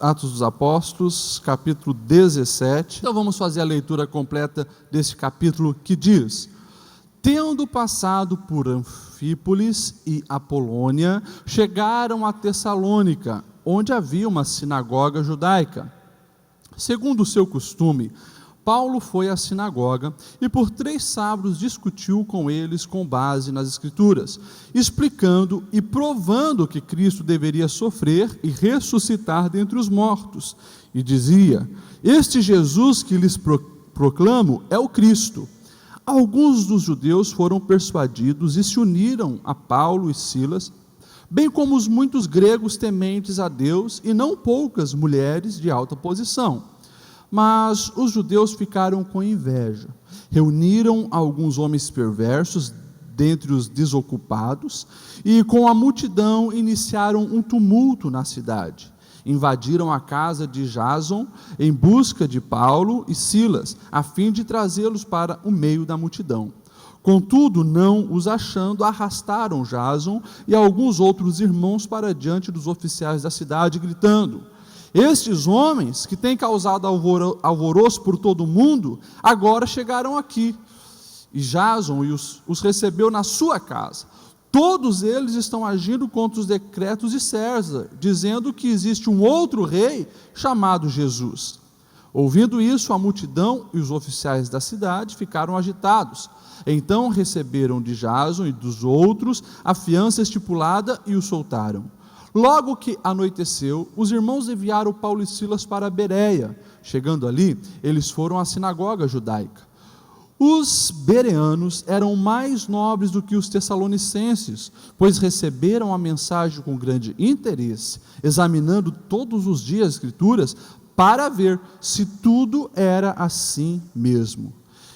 Atos dos Apóstolos, capítulo 17. Então vamos fazer a leitura completa desse capítulo que diz: tendo passado por Anfípolis e Apolônia, chegaram a Tessalônica, onde havia uma sinagoga judaica. Segundo o seu costume, Paulo foi à sinagoga e por 3 sábados discutiu com eles com base nas Escrituras, explicando e provando que Cristo deveria sofrer e ressuscitar dentre os mortos. E dizia: este Jesus que lhes proclamo é o Cristo. Alguns dos judeus foram persuadidos e se uniram a Paulo e Silas, bem como os muitos gregos tementes a Deus e não poucas mulheres de alta posição. Mas os judeus ficaram com inveja, reuniram alguns homens perversos dentre os desocupados e com a multidão iniciaram um tumulto na cidade. Invadiram a casa de Jason em busca de Paulo e Silas, a fim de trazê-los para o meio da multidão. Contudo, não os achando, arrastaram Jason e alguns outros irmãos para diante dos oficiais da cidade, gritando: estes homens que têm causado alvoroço por todo o mundo, agora chegaram aqui. E Jason os recebeu na sua casa. Todos eles estão agindo contra os decretos de César, dizendo que existe um outro rei chamado Jesus. Ouvindo isso, a multidão e os oficiais da cidade ficaram agitados. Então receberam de Jason e dos outros a fiança estipulada e os soltaram. Logo que anoiteceu, os irmãos enviaram Paulo e Silas para Bereia. Chegando ali, eles foram à sinagoga judaica. Os bereanos eram mais nobres do que os tessalonicenses, pois receberam a mensagem com grande interesse, examinando todos os dias as Escrituras para ver se tudo era assim mesmo.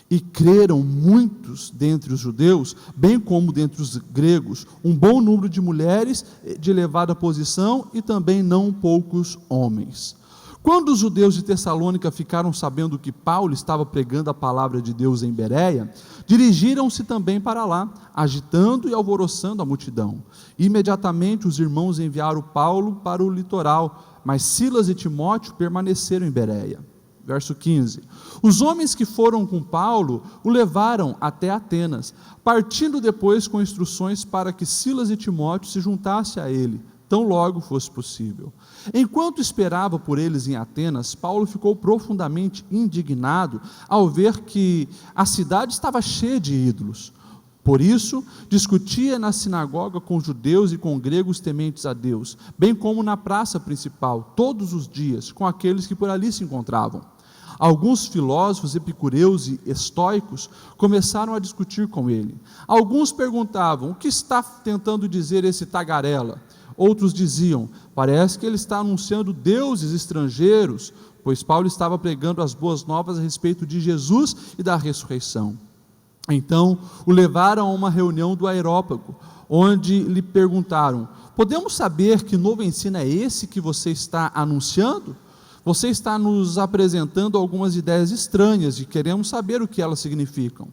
E creram muitos dentre os judeus, bem como dentre os gregos, um bom número de mulheres de elevada posição e também não poucos homens. Quando os judeus de Tessalônica ficaram sabendo que Paulo estava pregando a palavra de Deus em Bereia, dirigiram-se também para lá, agitando e alvoroçando a multidão. Imediatamente os irmãos enviaram Paulo para o litoral, mas Silas e Timóteo permaneceram em Bereia. Verso 15, os homens que foram com Paulo o levaram até Atenas, partindo depois com instruções para que Silas e Timóteo se juntassem a ele, tão logo fosse possível. Enquanto esperava por eles em Atenas, Paulo ficou profundamente indignado ao ver que a cidade estava cheia de ídolos. Por isso, discutia na sinagoga com judeus e com gregos tementes a Deus, bem como na praça principal, todos os dias, com aqueles que por ali se encontravam. Alguns filósofos epicureus e estoicos começaram a discutir com ele. Alguns perguntavam: o que está tentando dizer esse tagarela? Outros diziam: parece que ele está anunciando deuses estrangeiros, pois Paulo estava pregando as boas novas a respeito de Jesus e da ressurreição. Então o levaram a uma reunião do Areópago, onde lhe perguntaram: podemos saber que novo ensino é esse que você está anunciando? Você está nos apresentando algumas ideias estranhas e queremos saber o que elas significam.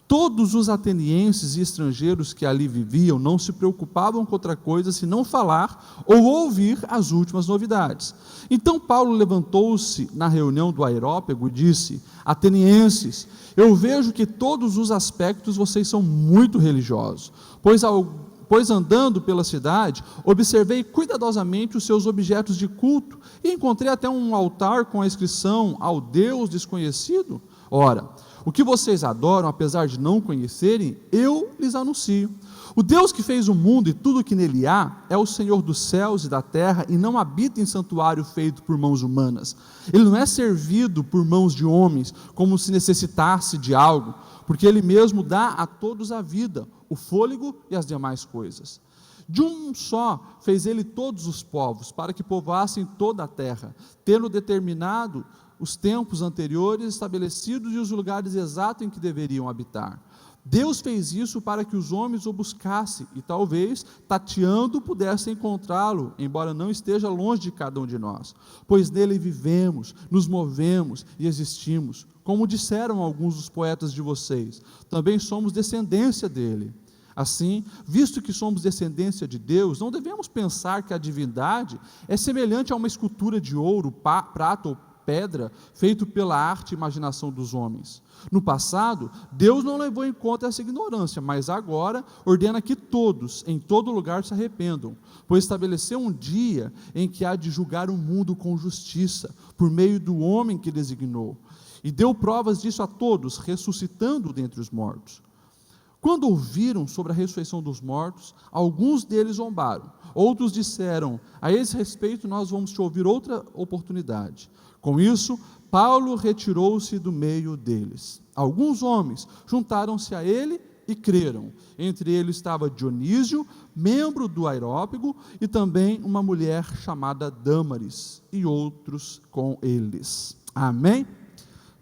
Todos os atenienses e estrangeiros que ali viviam não se preocupavam com outra coisa senão falar ou ouvir as últimas novidades. Então Paulo levantou-se na reunião do Areópago e disse: atenienses, eu vejo que todos os aspectos vocês são muito religiosos, pois andando pela cidade, observei cuidadosamente os seus objetos de culto e encontrei até um altar com a inscrição ao Deus desconhecido. Ora, o que vocês adoram, apesar de não conhecerem, eu lhes anuncio. O Deus que fez o mundo e tudo que nele há, é o Senhor dos céus e da terra, e não habita em santuário feito por mãos humanas. Ele não é servido por mãos de homens, como se necessitasse de algo, porque Ele mesmo dá a todos a vida, o fôlego e as demais coisas. De um só fez Ele todos os povos, para que povoassem toda a terra, tendo determinado os tempos anteriores estabelecidos e os lugares exatos em que deveriam habitar. Deus fez isso para que os homens o buscassem e talvez, tateando, pudessem encontrá-lo, embora não esteja longe de cada um de nós, pois nele vivemos, nos movemos e existimos. Como disseram alguns dos poetas de vocês, também somos descendência dele. Assim, visto que somos descendência de Deus, não devemos pensar que a divindade é semelhante a uma escultura de ouro, prata ou pedra, feito pela arte e imaginação dos homens. No passado, Deus não levou em conta essa ignorância, mas agora ordena que todos, em todo lugar, se arrependam, pois estabeleceu um dia em que há de julgar o mundo com justiça, por meio do homem que designou, e deu provas disso a todos, ressuscitando dentre os mortos. Quando ouviram sobre a ressurreição dos mortos, alguns deles zombaram. Outros disseram: a esse respeito nós vamos te ouvir outra oportunidade. Com isso, Paulo retirou-se do meio deles. Alguns homens juntaram-se a ele e creram. Entre eles estava Dionísio, membro do Areópago, e também uma mulher chamada Dâmaris, e outros com eles. Amém?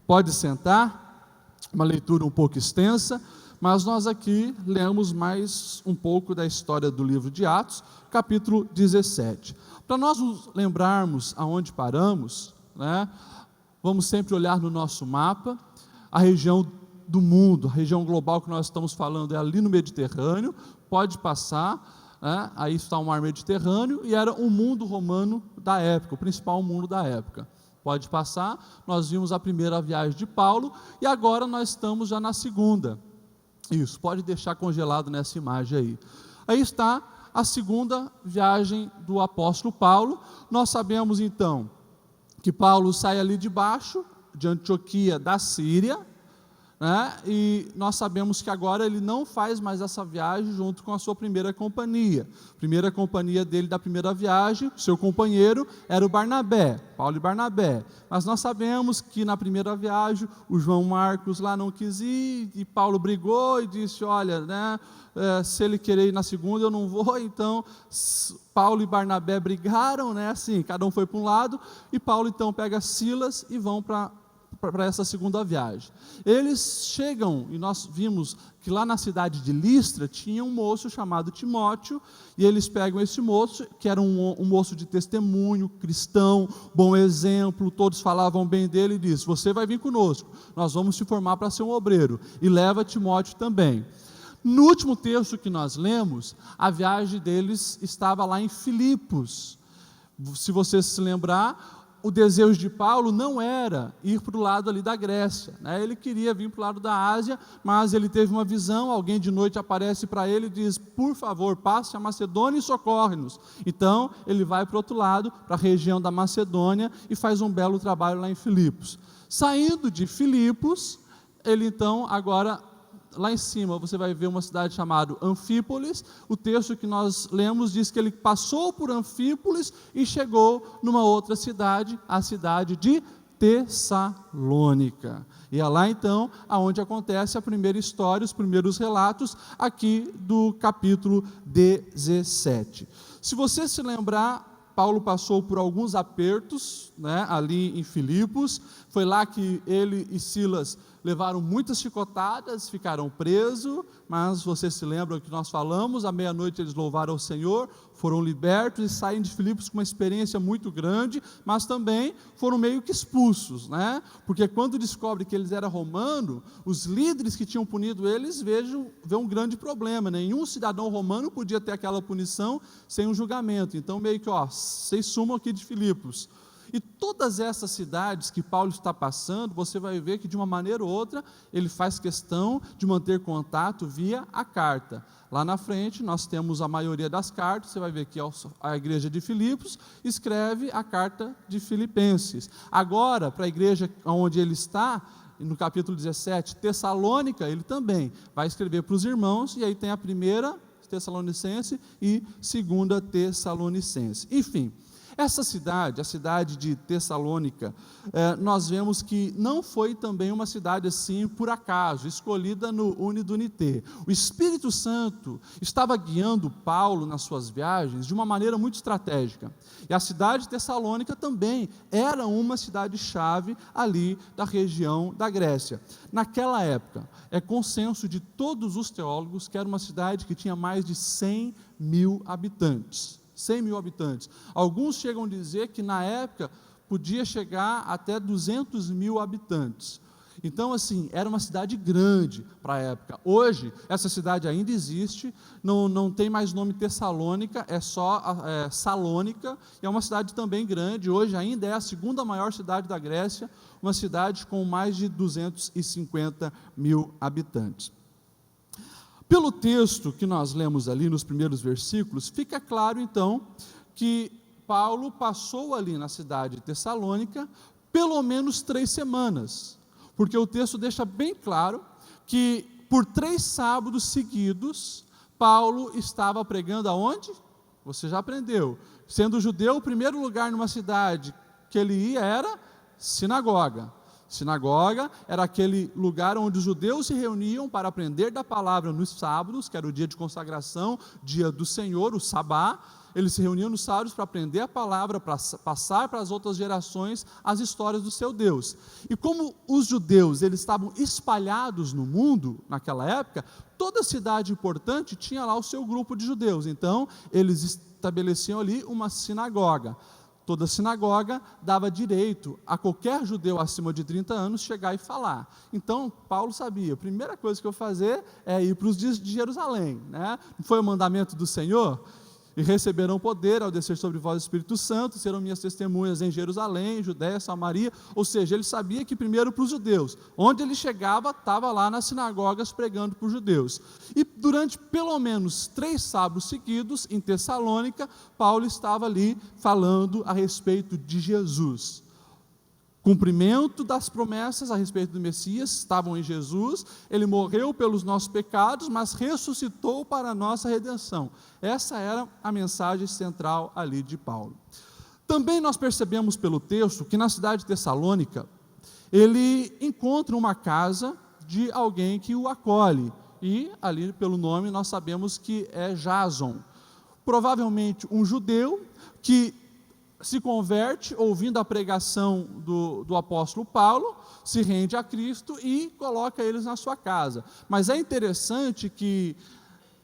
Pode sentar, uma leitura um pouco extensa, mas nós aqui lemos mais um pouco da história do livro de Atos, capítulo 17. Para nós nos lembrarmos aonde paramos, vamos sempre olhar no nosso mapa, a região do mundo, a região global que nós estamos falando é ali no Mediterrâneo, pode passar, aí está o mar Mediterrâneo, e era o mundo romano da época, o principal mundo da época. Pode passar, nós vimos a primeira viagem de Paulo, e agora nós estamos já na segunda. Isso, pode deixar congelado nessa imagem aí. Aí está a segunda viagem do apóstolo Paulo. Nós sabemos então que Paulo sai ali de baixo, de Antioquia da Síria, e nós sabemos que agora ele não faz mais essa viagem junto com a sua primeira companhia. A primeira companhia dele da primeira viagem, seu companheiro, era o Barnabé, Paulo e Barnabé. Mas nós sabemos que na primeira viagem, o João Marcos lá não quis ir, e Paulo brigou e disse: olha, se ele querer ir na segunda eu não vou. Então Paulo e Barnabé brigaram, assim, cada um foi para um lado, e Paulo então pega Silas e vão para essa segunda viagem. Eles chegam, e nós vimos que lá na cidade de Listra tinha um moço chamado Timóteo, e eles pegam esse moço, que era um moço de testemunho, cristão, bom exemplo, todos falavam bem dele, e diz: você vai vir conosco, nós vamos te formar para ser um obreiro, e leva Timóteo também. No último texto que nós lemos, a viagem deles estava lá em Filipos. Se você se lembrar, o desejo de Paulo não era ir para o lado ali da Grécia, ele queria vir para o lado da Ásia, mas ele teve uma visão, alguém de noite aparece para ele e diz: por favor, passe a Macedônia e socorre-nos. Então, ele vai para o outro lado, para a região da Macedônia, e faz um belo trabalho lá em Filipos. Saindo de Filipos, ele então agora, lá em cima você vai ver uma cidade chamada Anfípolis. O texto que nós lemos diz que ele passou por Anfípolis e chegou numa outra cidade, a cidade de Tessalônica. E é lá então aonde acontece a primeira história, os primeiros relatos aqui do capítulo 17. Se você se lembrar, Paulo passou por alguns apertos, ali em Filipos. Foi lá que ele e Silas levaram muitas chicotadas, ficaram presos, mas você se lembra que nós falamos, à meia-noite eles louvaram ao Senhor, foram libertos e saem de Filipos com uma experiência muito grande, mas também foram meio que expulsos, porque quando descobrem que eles eram romanos, os líderes que tinham punido eles vê um grande problema, nenhum cidadão romano podia ter aquela punição sem um julgamento. Então meio que, vocês sumam aqui de Filipos. E todas essas cidades que Paulo está passando, você vai ver que de uma maneira ou outra, ele faz questão de manter contato via a carta. Lá na frente nós temos a maioria das cartas, você vai ver que a igreja de Filipos escreve a carta de Filipenses. Agora, para a igreja onde ele está, no capítulo 17, Tessalônica, ele também vai escrever para os irmãos, e aí tem a primeira Tessalonicense e segunda Tessalonicense. Enfim, essa cidade, a cidade de Tessalônica, nós vemos que não foi também uma cidade assim por acaso, escolhida no Unidunité. O Espírito Santo estava guiando Paulo nas suas viagens de uma maneira muito estratégica. E a cidade de Tessalônica também era uma cidade-chave ali da região da Grécia. Naquela época, é consenso de todos os teólogos que era uma cidade que tinha mais de 100 mil habitantes. 100 mil habitantes. Alguns chegam a dizer que na época podia chegar até 200 mil habitantes. Então, assim, era uma cidade grande para a época. Hoje, essa cidade ainda existe, não tem mais nome Tessalônica, é só Salônica, e é uma cidade também grande. Hoje ainda é a segunda maior cidade da Grécia, uma cidade com mais de 250 mil habitantes. Pelo texto que nós lemos ali nos primeiros versículos, fica claro então que Paulo passou ali na cidade de Tessalônica pelo menos 3 semanas, porque o texto deixa bem claro que por 3 sábados seguidos, Paulo estava pregando aonde? Você já aprendeu. Sendo judeu, o primeiro lugar numa cidade que ele ia era sinagoga. Sinagoga era aquele lugar onde os judeus se reuniam para aprender da palavra nos sábados, que era o dia de consagração, dia do Senhor, o sabá. Eles se reuniam nos sábados para aprender a palavra, para passar para as outras gerações as histórias do seu Deus. E como os judeus eles estavam espalhados no mundo naquela época, toda cidade importante tinha lá o seu grupo de judeus. Então, eles estabeleciam ali uma sinagoga. Toda sinagoga dava direito a qualquer judeu acima de 30 anos chegar e falar. Então, Paulo sabia, a primeira coisa que eu vou fazer é ir para os dias de Jerusalém, né? Não foi o mandamento do Senhor? E receberão poder ao descer sobre vós o Espírito Santo, serão minhas testemunhas em Jerusalém, Judéia, Samaria. Ou seja, ele sabia que primeiro para os judeus, onde ele chegava, estava lá nas sinagogas pregando para os judeus. E durante pelo menos 3 sábados seguidos, em Tessalônica, Paulo estava ali falando a respeito de Jesus. Cumprimento das promessas a respeito do Messias estavam em Jesus. Ele morreu pelos nossos pecados, mas ressuscitou para a nossa redenção. Essa era a mensagem central ali de Paulo. Também nós percebemos pelo texto que na cidade de Tessalônica ele encontra uma casa de alguém que o acolhe, e ali pelo nome nós sabemos que é Jason, provavelmente um judeu que se converte ouvindo a pregação do apóstolo Paulo, se rende a Cristo e coloca eles na sua casa. Mas é interessante que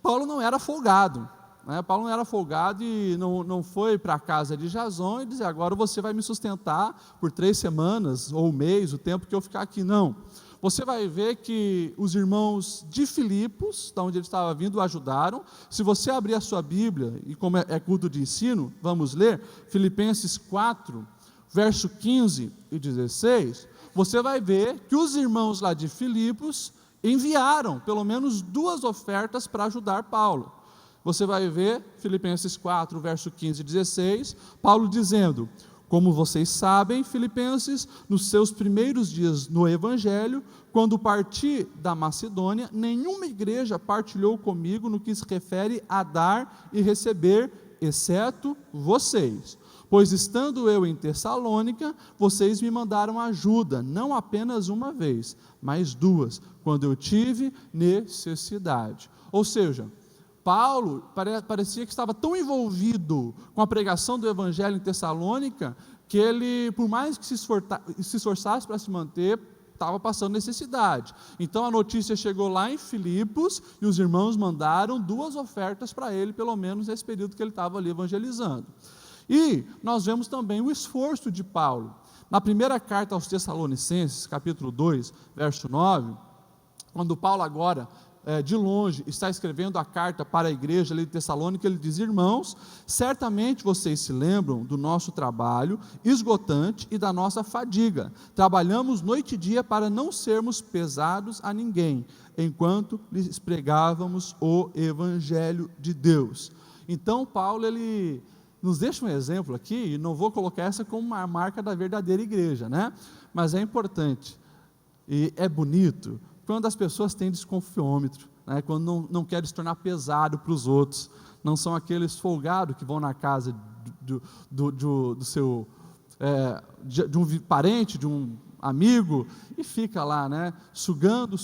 Paulo não era folgado, né? Paulo não era folgado e não foi para a casa de Jason e dizer, agora você vai me sustentar por 3 semanas ou 1 mês, o tempo que eu ficar aqui. Não. Você vai ver que os irmãos de Filipos, da onde ele estava vindo, o ajudaram. Se você abrir a sua Bíblia, e como é culto de ensino, vamos ler Filipenses 4, verso 15 e 16, você vai ver que os irmãos lá de Filipos enviaram pelo menos 2 ofertas para ajudar Paulo. Você vai ver Filipenses 4, verso 15 e 16, Paulo dizendo: como vocês sabem, filipenses, nos seus primeiros dias no Evangelho, quando parti da Macedônia, nenhuma igreja partilhou comigo no que se refere a dar e receber, exceto vocês. Pois estando eu em Tessalônica, vocês me mandaram ajuda, não apenas uma vez, mas 2, quando eu tive necessidade. Ou seja, Paulo parecia que estava tão envolvido com a pregação do Evangelho em Tessalônica, que ele, por mais que se esforçasse para se manter, estava passando necessidade. Então a notícia chegou lá em Filipos, e os irmãos mandaram 2 ofertas para ele, pelo menos nesse período que ele estava ali evangelizando. E nós vemos também o esforço de Paulo. Na primeira carta aos Tessalonicenses, capítulo 2, verso 9, quando Paulo agora de longe, está escrevendo a carta para a igreja ali de Tessalônica, ele diz: irmãos, certamente vocês se lembram do nosso trabalho esgotante e da nossa fadiga. Trabalhamos noite e dia para não sermos pesados a ninguém, enquanto lhes pregávamos o Evangelho de Deus. Então, Paulo, ele nos deixa um exemplo aqui, e não vou colocar essa como uma marca da verdadeira igreja, né? Mas é importante, e é bonito, quando as pessoas têm desconfiômetro, né? Quando não querem se tornar pesado para os outros, não são aqueles folgados que vão na casa do seu, de um parente, de um amigo, e fica lá, né? Sugando.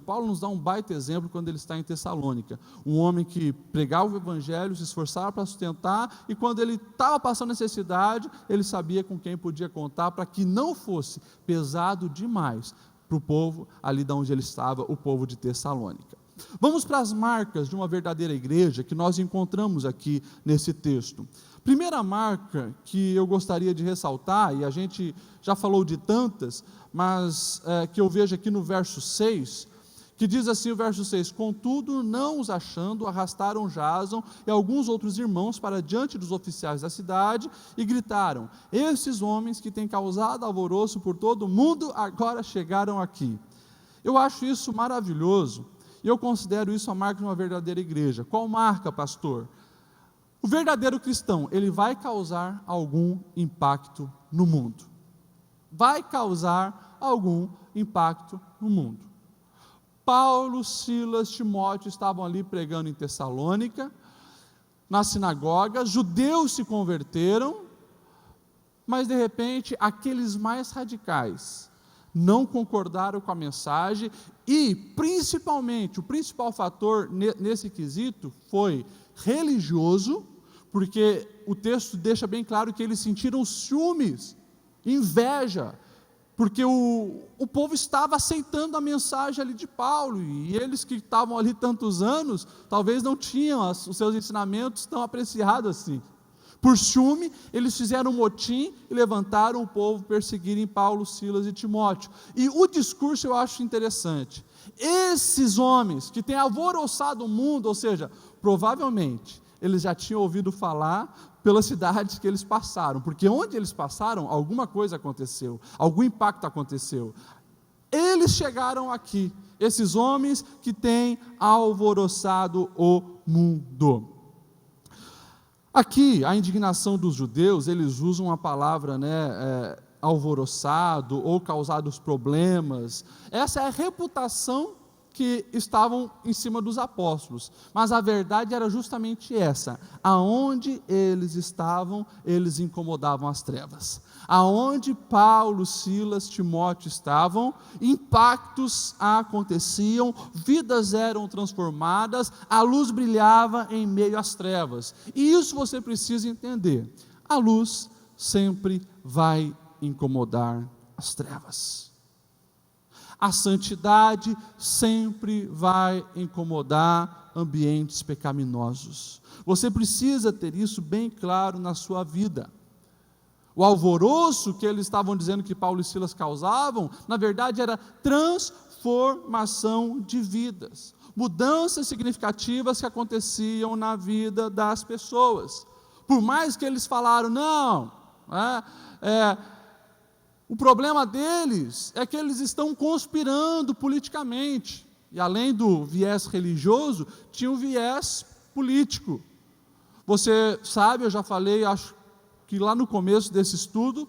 Paulo nos dá um baita exemplo quando ele está em Tessalônica, um homem que pregava o Evangelho, se esforçava para sustentar, e quando ele estava passando necessidade, ele sabia com quem podia contar, para que não fosse pesado demais para o povo ali de onde ele estava, o povo de Tessalônica. Vamos para as marcas de uma verdadeira igreja que nós encontramos aqui nesse texto. Primeira marca que eu gostaria de ressaltar, e a gente já falou de tantas, mas que eu vejo aqui no verso 6, que diz assim o verso 6, contudo, não os achando, arrastaram Jason e alguns outros irmãos para diante dos oficiais da cidade e gritaram, esses homens que têm causado alvoroço por todo o mundo, agora chegaram aqui. Eu acho isso maravilhoso, e eu considero isso a marca de uma verdadeira igreja. Qual marca, pastor? O verdadeiro cristão, ele vai causar algum impacto no mundo. Vai causar algum impacto no mundo. Paulo, Silas, Timóteo estavam ali pregando em Tessalônica, na sinagoga, judeus se converteram, mas de repente aqueles mais radicais não concordaram com a mensagem e principalmente, o principal fator nesse quesito foi religioso, porque o texto deixa bem claro que eles sentiram ciúmes, inveja, porque o povo estava aceitando a mensagem ali de Paulo, e eles que estavam ali tantos anos, talvez não tinham os seus ensinamentos tão apreciados assim. Por ciúme, eles fizeram um motim e levantaram o povo, perseguirem Paulo, Silas e Timóteo. E o discurso eu acho interessante. Esses homens que têm alvoroçado o mundo, ou seja, provavelmente eles já tinham ouvido falar pelas cidades que eles passaram, porque onde eles passaram, alguma coisa aconteceu, algum impacto aconteceu. Eles chegaram aqui, esses homens que têm alvoroçado o mundo. Aqui, a indignação dos judeus, eles usam a palavra, alvoroçado ou causados problemas. Essa é a reputação que estavam em cima dos apóstolos, mas a verdade era justamente essa, aonde eles estavam, eles incomodavam as trevas, aonde Paulo, Silas, Timóteo estavam, impactos aconteciam, vidas eram transformadas, a luz brilhava em meio às trevas, e isso você precisa entender, a luz sempre vai incomodar as trevas. A santidade sempre vai incomodar ambientes pecaminosos. Você precisa ter isso bem claro na sua vida. O alvoroço que eles estavam dizendo que Paulo e Silas causavam, na verdade era transformação de vidas. Mudanças significativas que aconteciam na vida das pessoas. Por mais que eles falaram, o problema deles é que eles estão conspirando politicamente, e além do viés religioso, tinha um viés político. Você sabe, eu já falei, acho que lá no começo desse estudo,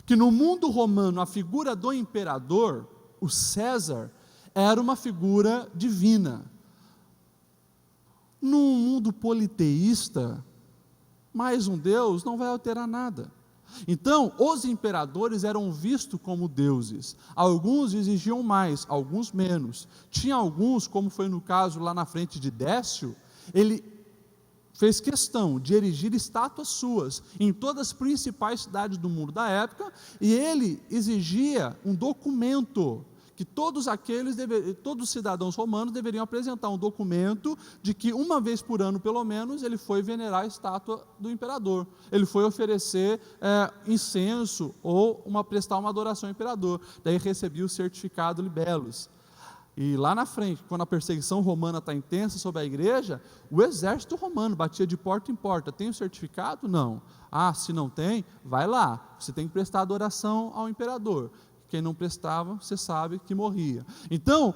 que no mundo romano a figura do imperador, o César, era uma figura divina. Num mundo politeísta, mais um Deus não vai alterar nada. Então, os imperadores eram vistos como deuses. Alguns exigiam mais, alguns menos. Tinha alguns, como foi no caso lá na frente de Décio, ele fez questão de erigir estátuas suas em todas as principais cidades do mundo da época, e ele exigia um documento que todos os cidadãos romanos deveriam apresentar um documento de que uma vez por ano, pelo menos, ele foi venerar a estátua do imperador, ele foi oferecer incenso ou prestar uma adoração ao imperador, daí recebia o certificado libellus. E lá na frente, quando a perseguição romana está intensa sobre a igreja, o exército romano batia de porta em porta, tem o certificado? Não. Se não tem, vai lá, você tem que prestar adoração ao imperador. Quem não prestava, você sabe que morria. Então,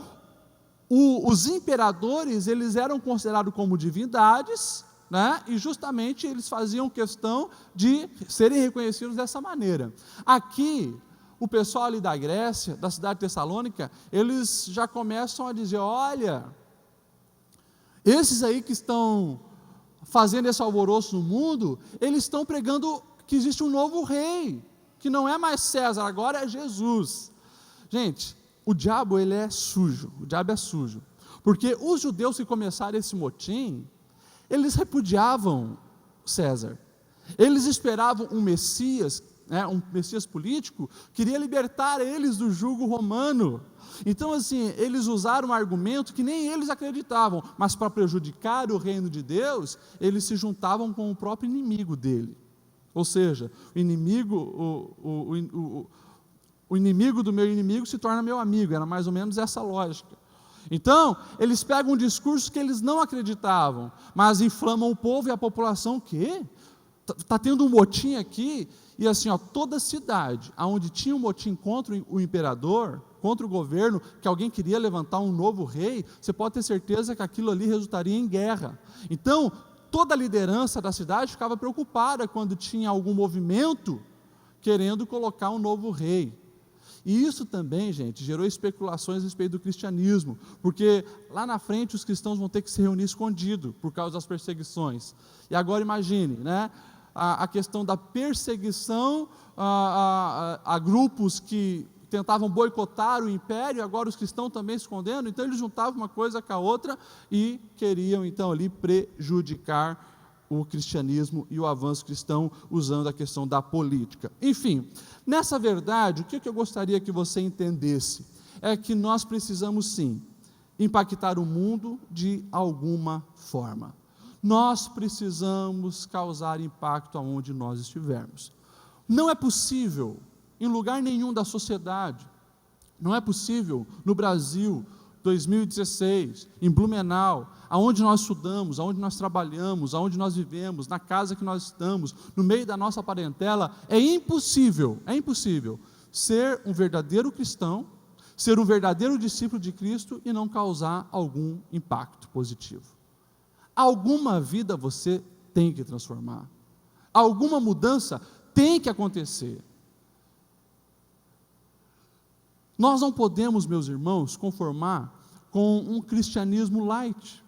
os imperadores, eles eram considerados como divindades, e justamente eles faziam questão de serem reconhecidos dessa maneira. Aqui, o pessoal ali da Grécia, da cidade de Tessalônica, eles já começam a dizer, olha, esses aí que estão fazendo esse alvoroço no mundo, eles estão pregando que existe um novo rei, que não é mais César, agora é Jesus. Gente, o diabo ele é sujo, porque os judeus que começaram esse motim, eles repudiavam César, eles esperavam um Messias um Messias político, queria libertar eles do jugo romano. Então, assim, eles usaram um argumento que nem eles acreditavam, mas para prejudicar o reino de Deus, eles se juntavam com o próprio inimigo dele. Ou seja, o inimigo do meu inimigo se torna meu amigo, era mais ou menos essa lógica. Então, eles pegam um discurso que eles não acreditavam, mas inflamam o povo e a população, o quê? Está tendo um motim aqui, e assim, toda cidade onde tinha um motim contra o imperador, contra o governo, que alguém queria levantar um novo rei, você pode ter certeza que aquilo ali resultaria em guerra. Então, toda a liderança da cidade ficava preocupada quando tinha algum movimento querendo colocar um novo rei. E isso também, gente, gerou especulações a respeito do cristianismo, porque lá na frente os cristãos vão ter que se reunir escondido por causa das perseguições. E agora imagine, a questão da perseguição a grupos que tentavam boicotar o império, agora os cristãos também se escondendo, então eles juntavam uma coisa com a outra e queriam então ali prejudicar o cristianismo e o avanço cristão usando a questão da política. Enfim, nessa verdade, o que eu gostaria que você entendesse é que nós precisamos sim impactar o mundo de alguma forma. Nós precisamos causar impacto aonde nós estivermos. Não é possível em lugar nenhum da sociedade, não é possível no Brasil 2016, em Blumenau, aonde nós estudamos, aonde nós trabalhamos, aonde nós vivemos, na casa que nós estamos, no meio da nossa parentela, é impossível ser um verdadeiro cristão, ser um verdadeiro discípulo de Cristo e não causar algum impacto positivo. Alguma vida você tem que transformar, alguma mudança tem que acontecer. Nós não podemos, meus irmãos, conformar com um cristianismo light,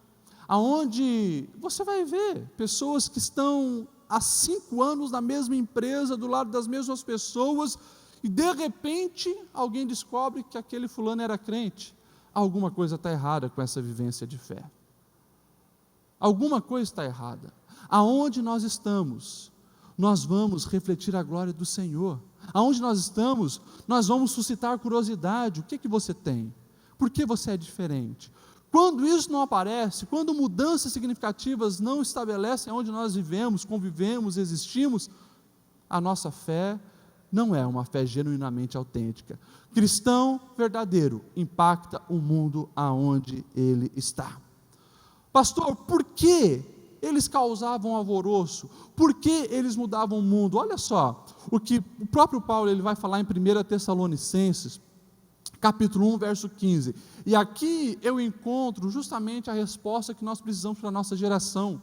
aonde você vai ver pessoas que estão há 5 anos na mesma empresa, do lado das mesmas pessoas, e de repente alguém descobre que aquele fulano era crente. Alguma coisa está errada com essa vivência de fé. Alguma coisa está errada. Aonde nós estamos, nós vamos refletir a glória do Senhor. Aonde nós estamos, nós vamos suscitar curiosidade. O que você tem? Por que você é diferente? Quando isso não aparece, quando mudanças significativas não estabelecem onde nós vivemos, convivemos, existimos, a nossa fé não é uma fé genuinamente autêntica. Cristão verdadeiro impacta o mundo aonde ele está. Pastor, por que eles causavam alvoroço? Por que eles mudavam o mundo? Olha só, o que o próprio Paulo ele vai falar em 1 Tessalonicenses, capítulo 1, verso 15. E aqui eu encontro justamente a resposta que nós precisamos para a nossa geração.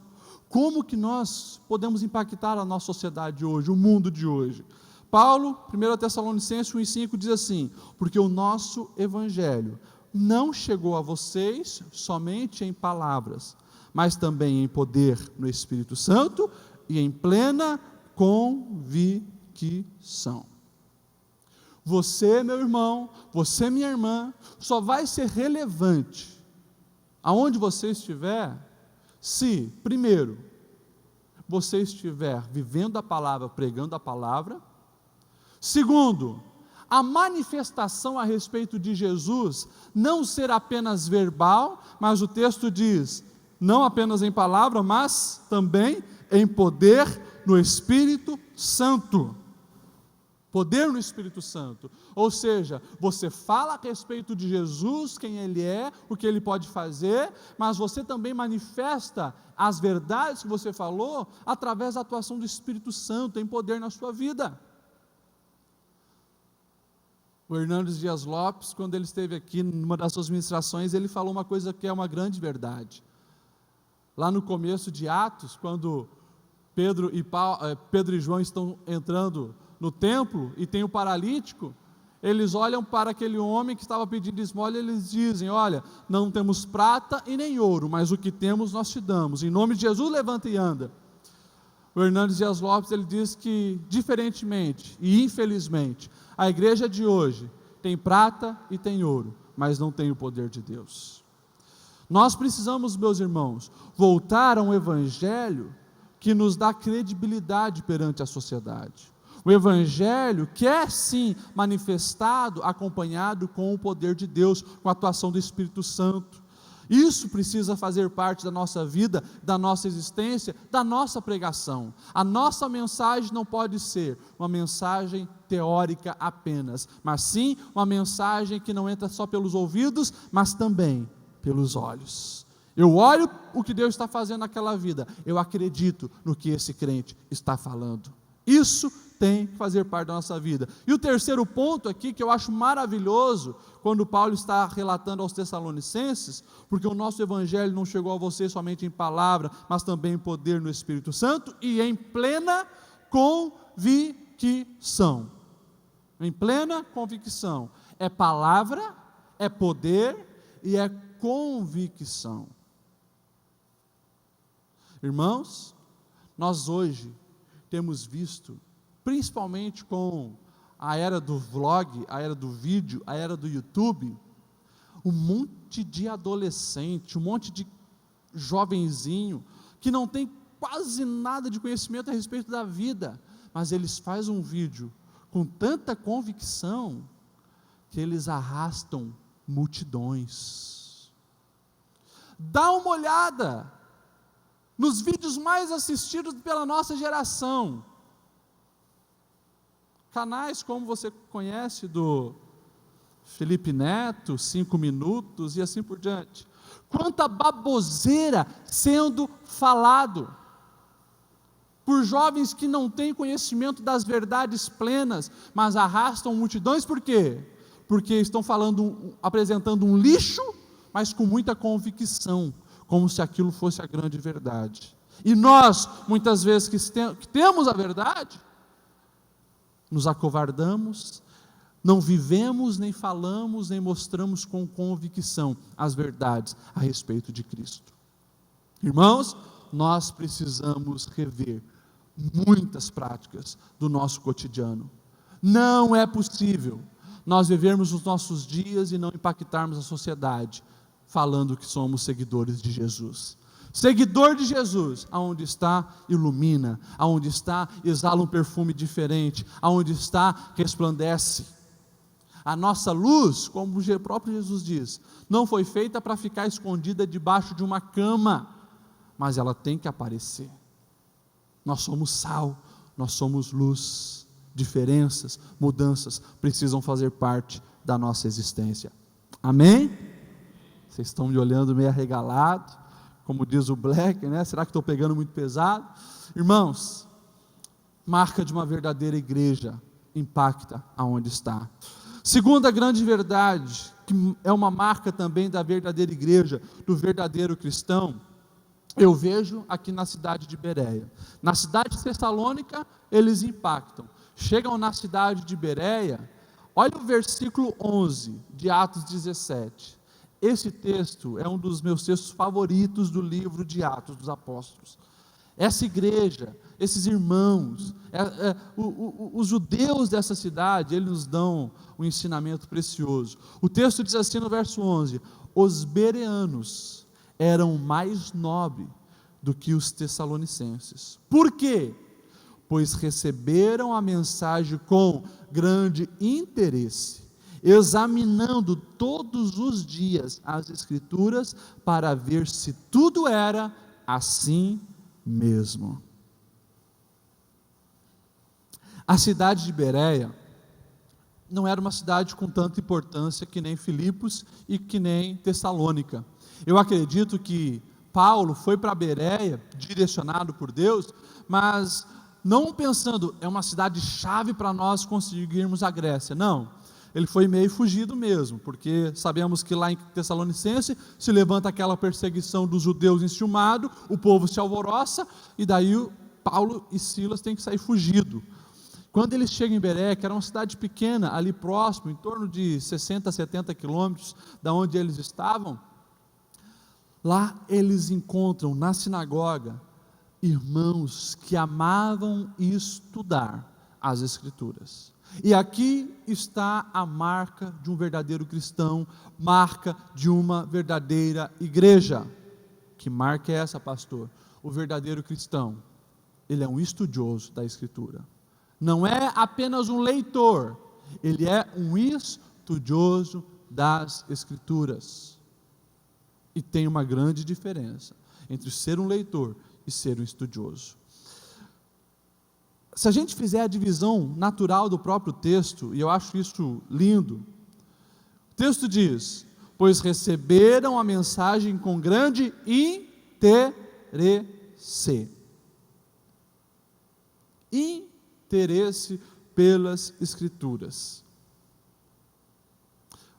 Como que nós podemos impactar a nossa sociedade hoje, o mundo de hoje? Paulo, 1 Tessalonicenses 1,5 diz assim: porque o nosso evangelho não chegou a vocês somente em palavras, mas também em poder no Espírito Santo e em plena convicção. Você, meu irmão, você, minha irmã, só vai ser relevante aonde você estiver, se, primeiro, você estiver vivendo a palavra, pregando a palavra. Segundo, a manifestação a respeito de Jesus não ser apenas verbal, mas o texto diz, não apenas em palavra, mas também em poder no Espírito Santo. Poder no Espírito Santo, ou seja, você fala a respeito de Jesus, quem Ele é, o que Ele pode fazer, mas você também manifesta as verdades que você falou, através da atuação do Espírito Santo, em poder na sua vida. O Hernandes Dias Lopes, quando ele esteve aqui, numa das suas ministrações, ele falou uma coisa que é uma grande verdade. Lá no começo de Atos, quando Pedro e João estão entrando no templo, e tem o paralítico, eles olham para aquele homem que estava pedindo esmola, e eles dizem, olha, não temos prata e nem ouro, mas o que temos nós te damos, em nome de Jesus levanta e anda. O Hernandes Dias Lopes, ele diz que, diferentemente e infelizmente, a igreja de hoje tem prata e tem ouro, mas não tem o poder de Deus. Nós precisamos, meus irmãos, voltar a um evangelho que nos dá credibilidade perante a sociedade. O Evangelho quer sim manifestado, acompanhado com o poder de Deus, com a atuação do Espírito Santo. Isso precisa fazer parte da nossa vida, da nossa existência, da nossa pregação. A nossa mensagem não pode ser uma mensagem teórica apenas, mas sim uma mensagem que não entra só pelos ouvidos, mas também pelos olhos. Eu olho o que Deus está fazendo naquela vida, eu acredito no que esse crente está falando. Isso tem que fazer parte da nossa vida. E o terceiro ponto aqui, que eu acho maravilhoso, quando Paulo está relatando aos Tessalonicenses, porque o nosso Evangelho não chegou a vocês somente em palavra, mas também em poder no Espírito Santo e em plena convicção. Em plena convicção. É palavra, é poder e é convicção. Irmãos, nós hoje temos visto, principalmente com a era do vlog, a era do vídeo, a era do YouTube, um monte de adolescente, um monte de jovenzinho, que não tem quase nada de conhecimento a respeito da vida, mas eles fazem um vídeo com tanta convicção, que eles arrastam multidões. Dá uma olhada nos vídeos mais assistidos pela nossa geração, canais como você conhece, do Felipe Neto, 5 minutos e assim por diante. Quanta baboseira sendo falado por jovens que não têm conhecimento das verdades plenas, mas arrastam multidões. Por quê? Porque estão apresentando um lixo, mas com muita convicção, como se aquilo fosse a grande verdade. E nós, muitas vezes que temos a verdade, nos acovardamos, não vivemos, nem falamos, nem mostramos com convicção as verdades a respeito de Cristo. Irmãos, nós precisamos rever muitas práticas do nosso cotidiano. Não é possível nós vivermos os nossos dias e não impactarmos a sociedade, falando que somos seguidores de Jesus. Seguidor de Jesus, aonde está, ilumina, aonde está, exala um perfume diferente, aonde está, resplandece. A nossa luz, como o próprio Jesus diz, não foi feita para ficar escondida debaixo de uma cama, mas ela tem que aparecer. Nós somos sal, nós somos luz. Diferenças, mudanças precisam fazer parte da nossa existência. Amém? Vocês estão me olhando meio arregalado, como diz o Black, né? Será que estou pegando muito pesado? Irmãos, marca de uma verdadeira igreja impacta aonde está. Segunda grande verdade, que é uma marca também da verdadeira igreja, do verdadeiro cristão, eu vejo aqui na cidade de Bereia. Na cidade de Tessalônica, eles impactam. Chegam na cidade de Bereia, olha o versículo 11 de Atos 17. Esse texto é um dos meus textos favoritos do livro de Atos dos Apóstolos. Essa igreja, esses irmãos, os judeus dessa cidade, eles nos dão um ensinamento precioso. O texto diz assim no verso 11: os bereanos eram mais nobres do que os tessalonicenses. Por quê? Pois receberam a mensagem com grande interesse, examinando todos os dias as Escrituras, para ver se tudo era assim mesmo. A cidade de Bereia não era uma cidade com tanta importância que nem Filipos e que nem Tessalônica. Eu acredito que Paulo foi para Bereia, direcionado por Deus, mas não pensando, é uma cidade chave para nós conseguirmos a Grécia. Não, ele foi meio fugido mesmo, porque sabemos que lá em Tessalonicense se levanta aquela perseguição dos judeus enciumados, o povo se alvoroça, e daí Paulo e Silas têm que sair fugido. Quando eles chegam em Bereia, que era uma cidade pequena, ali próximo, em torno de 60, 70 quilômetros da onde eles estavam, lá eles encontram na sinagoga irmãos que amavam estudar as Escrituras. E aqui está a marca de um verdadeiro cristão, marca de uma verdadeira igreja. Que marca é essa, pastor? O verdadeiro cristão, ele é um estudioso da Escritura. não é apenas um leitor, ele é um estudioso das Escrituras. E tem uma grande diferença entre ser um leitor e ser um estudioso. Se a gente fizer a divisão natural do próprio texto, e eu acho isso lindo, o texto diz: pois receberam a mensagem com grande interesse. Interesse pelas Escrituras.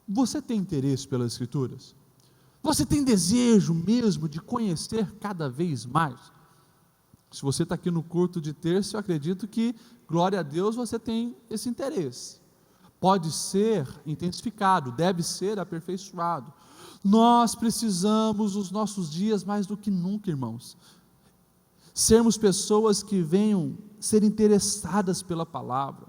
Você tem interesse pelas Escrituras? Você tem desejo mesmo de conhecer cada vez mais? Se você está aqui no culto de terça, eu acredito que, glória a Deus, você tem esse interesse. Pode ser intensificado, deve ser aperfeiçoado. Nós precisamos, nos nossos dias, mais do que nunca, irmãos, sermos pessoas que venham ser interessadas pela palavra,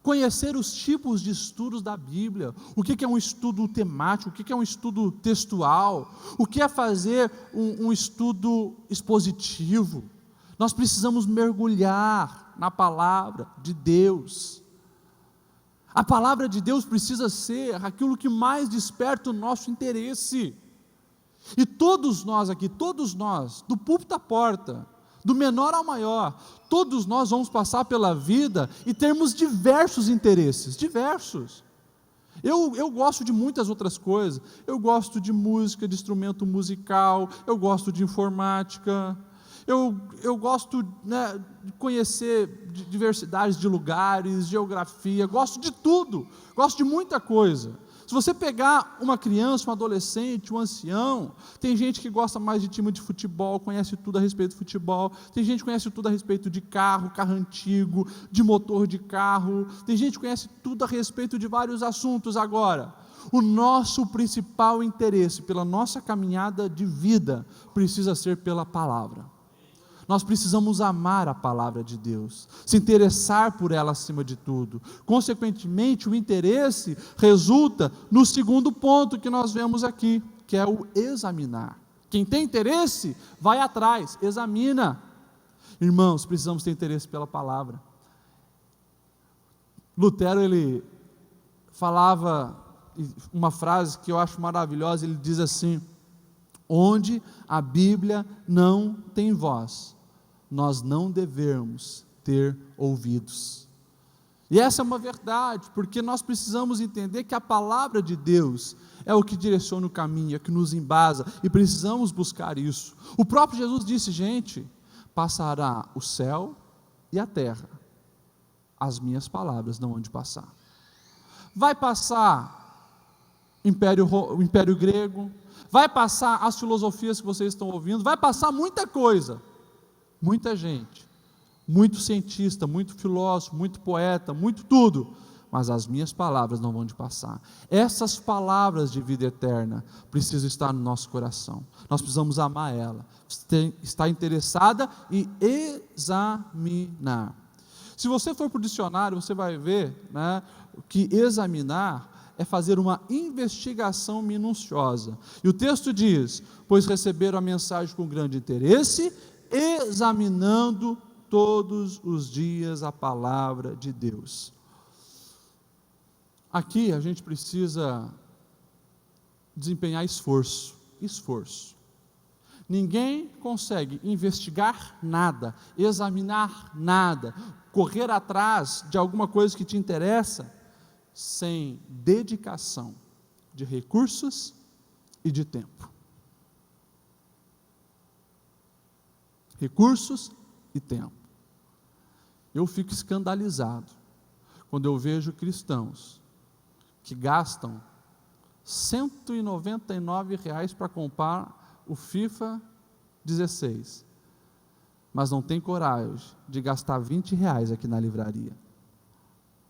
conhecer os tipos de estudos da Bíblia, o que é um estudo temático, o que é um estudo textual, o que é fazer um estudo expositivo. Nós precisamos mergulhar na palavra de Deus. A palavra de Deus precisa ser aquilo que mais desperta o nosso interesse. E todos nós aqui, todos nós, do púlpito à porta, do menor ao maior, todos nós vamos passar pela vida e termos diversos interesses, diversos. Eu gosto de muitas outras coisas, eu gosto de música, de instrumento musical, eu gosto de informática, eu gosto, de conhecer diversidades de lugares, geografia, gosto de tudo, gosto de muita coisa. Se você pegar uma criança, um adolescente, um ancião, tem gente que gosta mais de time de futebol, conhece tudo a respeito de futebol, tem gente que conhece tudo a respeito de carro antigo, de motor de carro, tem gente que conhece tudo a respeito de vários assuntos. Agora, o nosso principal interesse pela nossa caminhada de vida precisa ser pela palavra. Nós precisamos amar a palavra de Deus, se interessar por ela acima de tudo. Consequentemente, o interesse resulta no segundo ponto que nós vemos aqui, que é o examinar. Quem tem interesse, vai atrás, examina. Irmãos, precisamos ter interesse pela palavra. Lutero, ele falava uma frase que eu acho maravilhosa, ele diz assim: onde a Bíblia não tem voz, nós não devemos ter ouvidos. E essa é uma verdade, porque nós precisamos entender que a palavra de Deus é o que direciona o caminho, é o que nos embasa, e precisamos buscar isso. O próprio Jesus disse: gente, passará o céu e a terra, as minhas palavras não hão de passar. Vai passar o Império Grego, vai passar as filosofias que vocês estão ouvindo, vai passar muita coisa, muita gente, muito cientista, muito filósofo, muito poeta, muito tudo, mas as minhas palavras não vão de passar. Essas palavras de vida eterna precisam estar no nosso coração, nós precisamos amar ela, estar interessada e examinar. Se você for para o dicionário, você vai ver, que examinar é fazer uma investigação minuciosa. E o texto diz: pois receberam a mensagem com grande interesse, examinando todos os dias a palavra de Deus. Aqui a gente precisa desempenhar esforço. Ninguém consegue investigar nada, examinar nada, correr atrás de alguma coisa que te interessa, sem dedicação de recursos e de tempo. Recursos e tempo. Eu fico escandalizado quando eu vejo cristãos que gastam R$ 199 para comprar o FIFA 16, mas não tem coragem de gastar R$ 20 aqui na livraria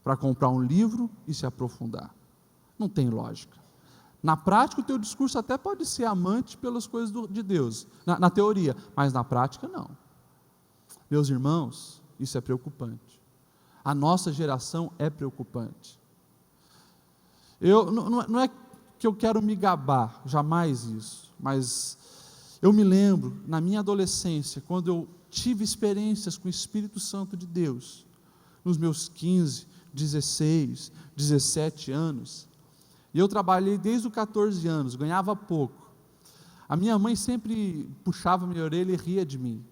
para comprar um livro e se aprofundar. Não tem lógica. Na prática, o teu discurso até pode ser amante pelas coisas de Deus, na teoria, mas na prática não. Meus irmãos, isso é preocupante. A nossa geração é preocupante. Não é que eu quero me gabar, jamais isso, mas eu me lembro, na minha adolescência, quando eu tive experiências com o Espírito Santo de Deus, nos meus 15, 16, 17 anos. E eu trabalhei desde os 14 anos, ganhava pouco. A minha mãe sempre puxava minha orelha e ria de mim,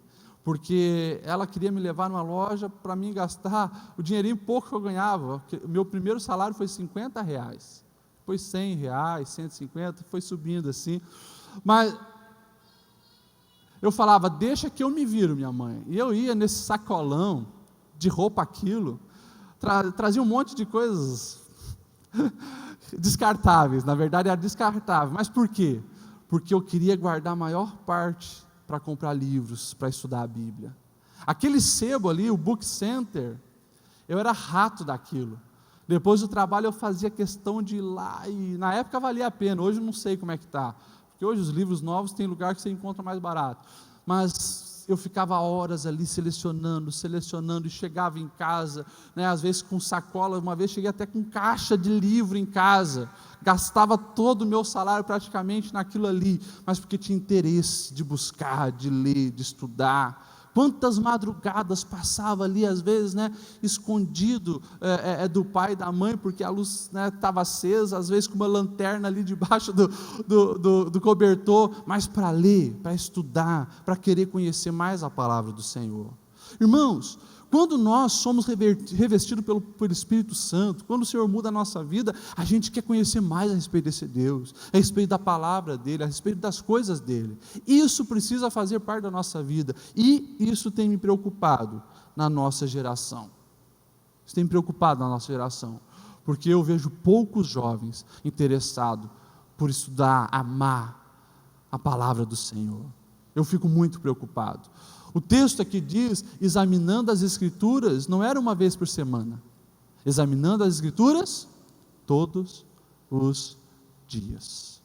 porque ela queria me levar numa loja para mim gastar o dinheirinho pouco que eu ganhava. O meu primeiro salário foi R$50, depois R$100, 150, foi subindo assim. Mas eu falava, deixa que eu me viro, minha mãe. E eu ia nesse sacolão de roupa, aquilo, trazia um monte de coisas descartáveis, na verdade era descartável. Mas por quê? Porque eu queria guardar a maior parte para comprar livros, para estudar a Bíblia. Aquele sebo ali, o Book Center, eu era rato daquilo. Depois do trabalho eu fazia questão de ir lá, e na época valia a pena, hoje eu não sei como é que está, porque hoje os livros novos tem lugar que você encontra mais barato, mas eu ficava horas ali selecionando, e chegava em casa, às vezes com sacola, uma vez cheguei até com caixa de livro em casa, gastava todo o meu salário praticamente naquilo ali, mas porque tinha interesse de buscar, de ler, de estudar. Quantas madrugadas passava ali, às vezes, escondido do pai e da mãe, porque a luz estava acesa, às vezes com uma lanterna ali debaixo do cobertor, mas para ler, para estudar, para querer conhecer mais a palavra do Senhor. Irmãos, quando nós somos revestidos pelo Espírito Santo, quando o Senhor muda a nossa vida, a gente quer conhecer mais a respeito desse Deus, a respeito da palavra dEle, a respeito das coisas dEle. Isso precisa fazer parte da nossa vida, e isso tem me preocupado na nossa geração. Isso tem me preocupado na nossa geração, porque eu vejo poucos jovens interessados por estudar, amar a palavra do Senhor. Eu fico muito preocupado. O texto aqui diz, examinando as Escrituras, não era uma vez por semana, examinando as Escrituras todos os dias,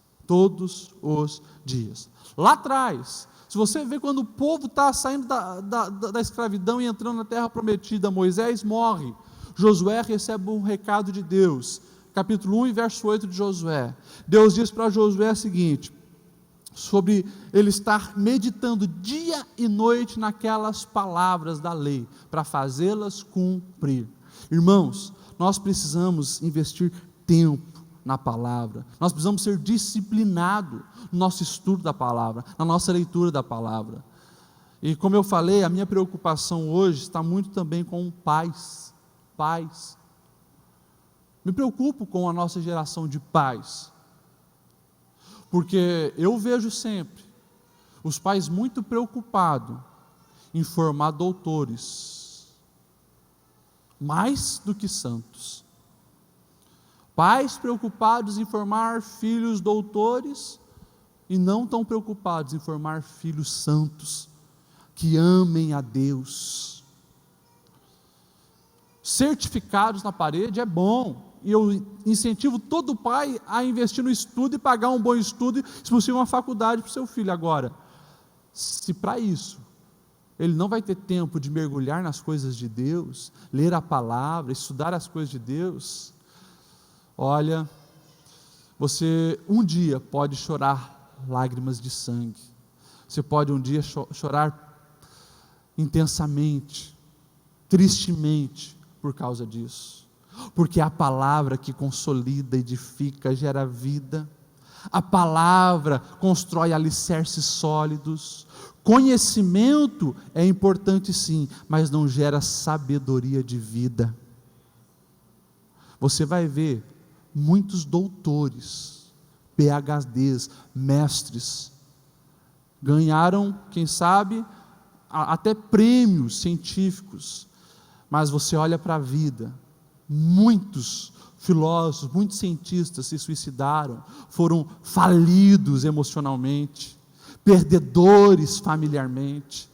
lá atrás, se você vê quando o povo está saindo da escravidão e entrando na terra prometida, Moisés morre, Josué recebe um recado de Deus, capítulo 1 e verso 8 de Josué, Deus diz para Josué o seguinte, sobre ele estar meditando dia e noite naquelas palavras da lei, para fazê-las cumprir. Irmãos, nós precisamos investir tempo na palavra, nós precisamos ser disciplinados no nosso estudo da palavra, na nossa leitura da palavra. E como eu falei, a minha preocupação hoje está muito também com pais. Me preocupo com a nossa geração de pais, porque eu vejo sempre os pais muito preocupados em formar doutores, mais do que santos. Pais preocupados em formar filhos doutores e não tão preocupados em formar filhos santos, que amem a Deus. Certificados na parede é bom, e eu incentivo todo pai a investir no estudo e pagar um bom estudo, se possível uma faculdade para o seu filho. Agora, se para isso ele não vai ter tempo de mergulhar nas coisas de Deus, ler a palavra, estudar as coisas de Deus, olha, você um dia pode chorar lágrimas de sangue, você pode um dia chorar intensamente, tristemente, por causa disso. Porque a palavra que consolida, edifica, gera vida, a palavra constrói alicerces sólidos. Conhecimento é importante sim, mas não gera sabedoria de vida. Você vai ver muitos doutores, PhDs, mestres, ganharam, quem sabe, até prêmios científicos, mas você olha para a vida, muitos filósofos, muitos cientistas se suicidaram, foram falidos emocionalmente, perdedores familiarmente,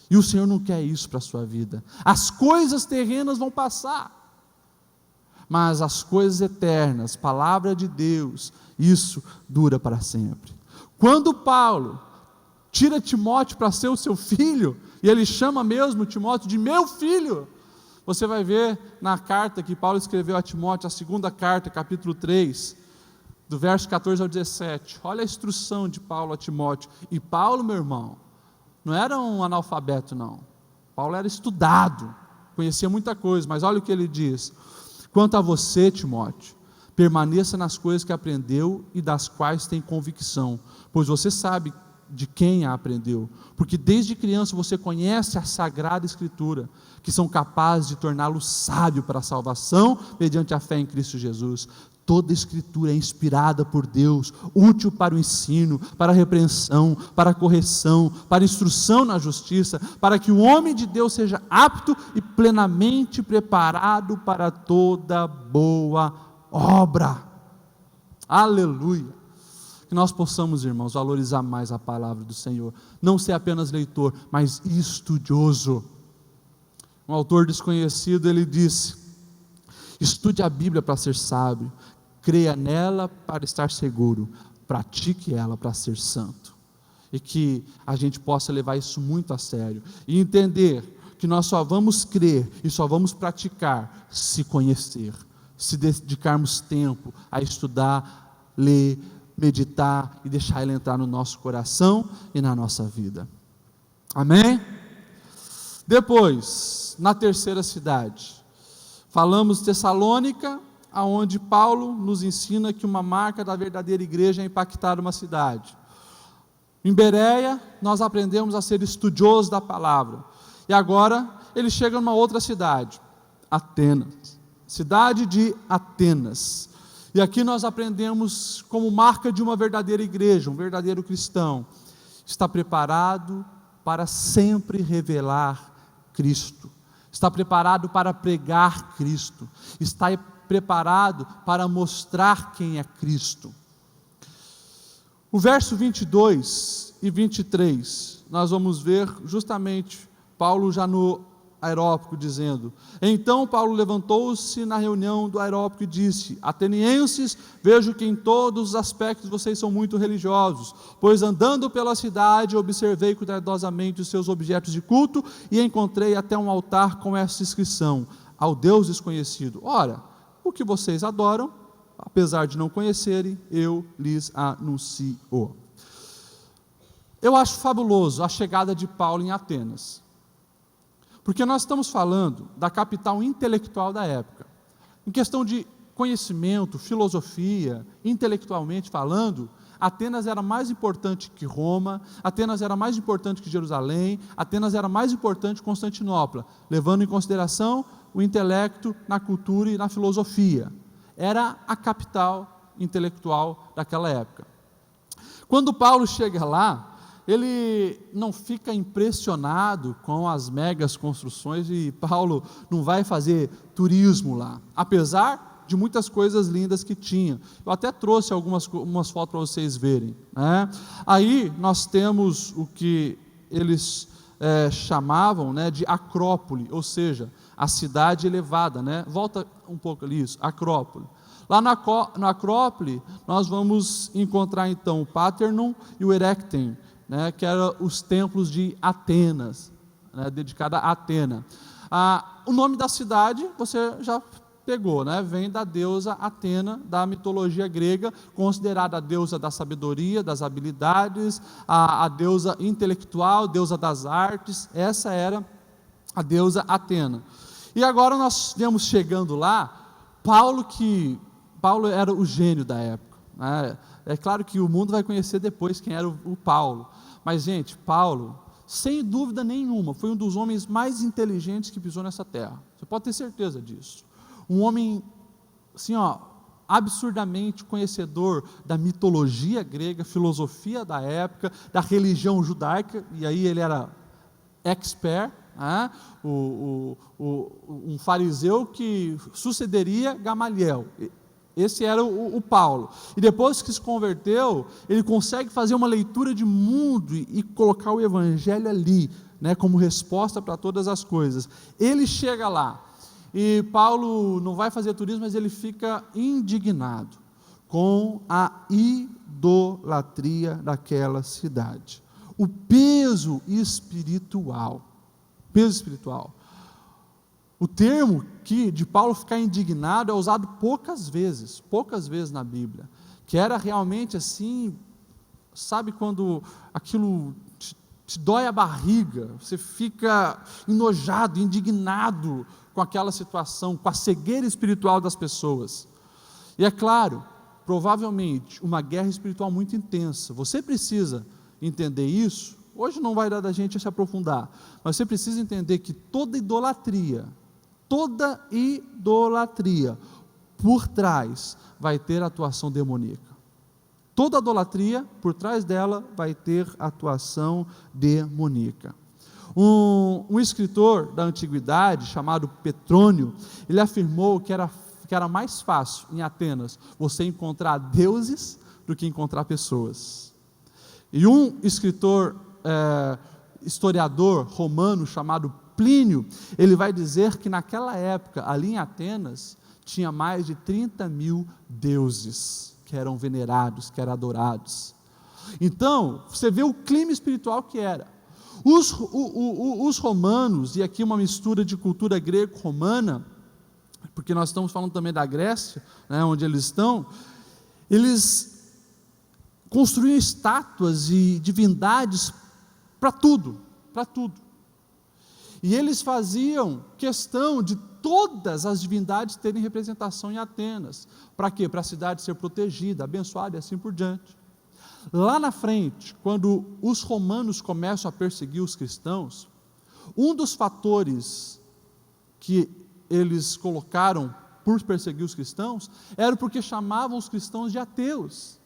e o Senhor não quer isso para a sua vida. As coisas terrenas vão passar, mas as coisas eternas, palavra de Deus, isso dura para sempre. Quando Paulo tira Timóteo para ser o seu filho, e ele chama mesmo Timóteo de meu filho, você vai ver na carta que Paulo escreveu a Timóteo, a segunda carta, capítulo 3, do verso 14 ao 17, olha a instrução de Paulo a Timóteo. E Paulo, meu irmão, não era um analfabeto não, Paulo era estudado, conhecia muita coisa, mas olha o que ele diz: quanto a você, Timóteo, permaneça nas coisas que aprendeu e das quais tem convicção, pois você sabe de quem a aprendeu, porque desde criança você conhece a Sagrada Escritura, que são capazes de torná-lo sábio para a salvação, mediante a fé em Cristo Jesus. Toda Escritura é inspirada por Deus, útil para o ensino, para a repreensão, para a correção, para a instrução na justiça, para que o homem de Deus seja apto e plenamente preparado para toda boa obra. Aleluia! Que nós possamos, irmãos, valorizar mais a palavra do Senhor, não ser apenas leitor, mas estudioso. Um autor desconhecido, ele disse: estude a Bíblia para ser sábio, creia nela para estar seguro, pratique ela para ser santo. E que a gente possa levar isso muito a sério, e entender que nós só vamos crer e só vamos praticar se conhecer, se dedicarmos tempo a estudar, ler, meditar e deixar ele entrar no nosso coração e na nossa vida. Amém? Depois, na terceira cidade, falamos de Tessalônica, aonde Paulo nos ensina que uma marca da verdadeira igreja é impactar uma cidade. Em Bereia, nós aprendemos a ser estudiosos da palavra. E agora, ele chega numa outra cidade, Atenas. Cidade de Atenas. E aqui nós aprendemos como marca de uma verdadeira igreja, um verdadeiro cristão: está preparado para sempre revelar Cristo, está preparado para pregar Cristo, está preparado para mostrar quem é Cristo. O verso 22 e 23, nós vamos ver justamente Paulo já no Areópago dizendo: então Paulo levantou-se na reunião do Areópago e disse: atenienses, vejo que em todos os aspectos vocês são muito religiosos, pois andando pela cidade observei cuidadosamente os seus objetos de culto e encontrei até um altar com esta inscrição: ao Deus desconhecido. Ora, o que vocês adoram, apesar de não conhecerem, eu lhes anuncio. Eu acho fabuloso a chegada de Paulo em Atenas, porque nós estamos falando da capital intelectual da época. Em questão de conhecimento, filosofia, intelectualmente falando, Atenas era mais importante que Roma, Atenas era mais importante que Jerusalém, Atenas era mais importante que Constantinopla, levando em consideração o intelecto na cultura e na filosofia. Era a capital intelectual daquela época. Quando Paulo chega lá, ele não fica impressionado com as megas construções, e Paulo não vai fazer turismo lá, apesar de muitas coisas lindas que tinha. Eu até trouxe algumas fotos para vocês verem, né? Aí nós temos o que eles chamavam, né, de Acrópole, ou seja, a cidade elevada, né? Volta um pouco ali, isso, Acrópole. Lá na Acrópole nós vamos encontrar então o Parthenon e o Erectem, né, que eram os templos de Atenas, né, dedicada a Atena. O nome da cidade você já pegou, né, vem da deusa Atena, da mitologia grega, considerada a deusa da sabedoria, das habilidades, a deusa intelectual, deusa das artes. Essa era a deusa Atena. E agora nós vemos chegando lá, Paulo era o gênio da época, né? É claro que o mundo vai conhecer depois quem era o Paulo, mas gente, Paulo, sem dúvida nenhuma, foi um dos homens mais inteligentes que pisou nessa terra, você pode ter certeza disso. Um homem, assim, absurdamente conhecedor da mitologia grega, filosofia da época, da religião judaica, e aí ele era expert, um fariseu que sucederia Gamaliel. Esse era o Paulo. E depois que se converteu, ele consegue fazer uma leitura de mundo e colocar o evangelho ali, né, como resposta para todas as coisas. Ele chega lá, e Paulo não vai fazer turismo, mas ele fica indignado com a idolatria daquela cidade. O peso espiritual. O termo de Paulo ficar indignado é usado poucas vezes na Bíblia, que era realmente assim, sabe quando aquilo te dói a barriga, você fica enojado, indignado com aquela situação, com a cegueira espiritual das pessoas. E é claro, provavelmente uma guerra espiritual muito intensa. Você precisa entender isso. Hoje não vai dar da gente a se aprofundar, mas você precisa entender que toda idolatria por trás vai ter atuação demoníaca. Toda idolatria, por trás dela, vai ter atuação demoníaca. Um escritor da antiguidade, chamado Petrônio, ele afirmou que era mais fácil, em Atenas, você encontrar deuses do que encontrar pessoas. E um escritor, historiador romano, chamado Plínio, ele vai dizer que naquela época, ali em Atenas, tinha mais de 30.000 deuses, que eram venerados, que eram adorados. Então, você vê o clima espiritual que era. Os romanos, e aqui uma mistura de cultura greco-romana, porque nós estamos falando também da Grécia, né, onde eles estão, eles construíam estátuas e divindades para tudo. E eles faziam questão de todas as divindades terem representação em Atenas. Para quê? Para a cidade ser protegida, abençoada e assim por diante. Lá na frente, quando os romanos começam a perseguir os cristãos, um dos fatores que eles colocaram por perseguir os cristãos era porque chamavam os cristãos de ateus.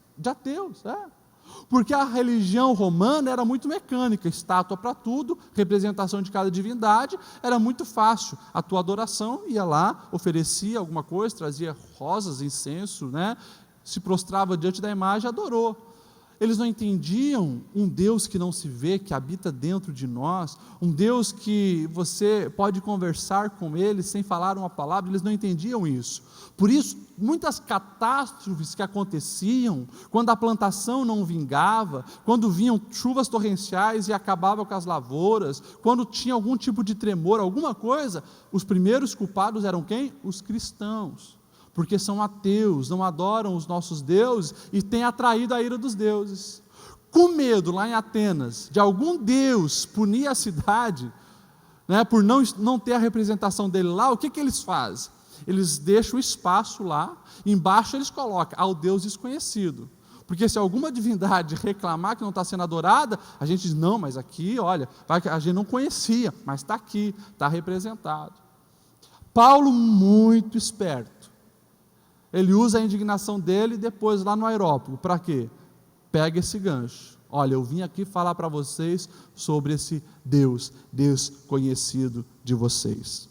Porque a religião romana era muito mecânica, estátua para tudo, representação de cada divindade, era muito fácil. A tua adoração ia lá, oferecia alguma coisa, trazia rosas, incenso, né? Se prostrava diante da imagem e adorou. Eles não entendiam um Deus que não se vê, que habita dentro de nós, um Deus que você pode conversar com Ele sem falar uma palavra. Eles não entendiam isso. Por isso, muitas catástrofes que aconteciam, quando a plantação não vingava, quando vinham chuvas torrenciais e acabavam com as lavouras, quando tinha algum tipo de tremor, alguma coisa, os primeiros culpados eram quem? Os cristãos. Porque são ateus, não adoram os nossos deuses e têm atraído a ira dos deuses. Com medo, lá em Atenas, de algum deus punir a cidade, né, por não ter a representação dele lá, o que eles fazem? Eles deixam o espaço lá, embaixo eles colocam ao Deus desconhecido. Porque se alguma divindade reclamar que não está sendo adorada, a gente diz, não, mas aqui, olha, a gente não conhecia, mas está aqui, está representado. Paulo, muito esperto, ele usa a indignação dele depois lá no Areópago. Para quê? Pega esse gancho. Olha, eu vim aqui falar para vocês sobre esse Deus desconhecido de vocês.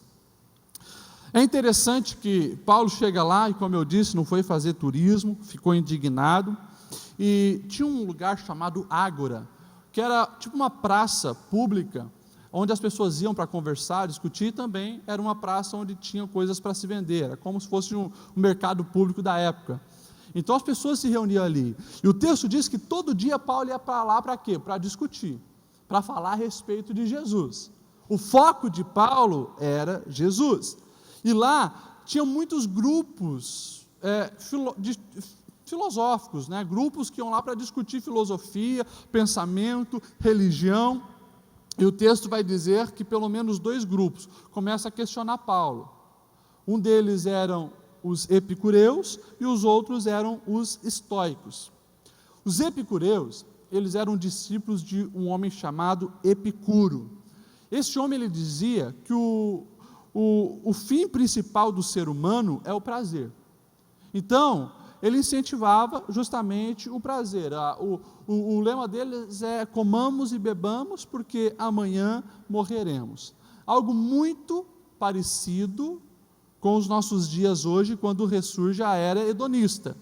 É interessante que Paulo chega lá e, como eu disse, não foi fazer turismo, ficou indignado, e tinha um lugar chamado Ágora, que era tipo uma praça pública, onde as pessoas iam para conversar, discutir, e também era uma praça onde tinham coisas para se vender, era como se fosse um mercado público da época. Então as pessoas se reuniam ali, e o texto diz que todo dia Paulo ia para lá para quê? Para discutir, para falar a respeito de Jesus. O foco de Paulo era Jesus, e lá tinha muitos grupos filosóficos, né? Grupos que iam lá para discutir filosofia, pensamento, religião. E o texto vai dizer que pelo menos 2 grupos começam a questionar Paulo. Um deles eram os epicureus e os outros eram os estoicos. Os epicureus, eles eram discípulos de um homem chamado Epicuro. Este homem, ele dizia que o fim principal do ser humano é o prazer. Então, ele incentivava justamente o prazer. O lema deles é: comamos e bebamos, porque amanhã morreremos. Algo muito parecido com os nossos dias hoje, quando ressurge a era hedonista.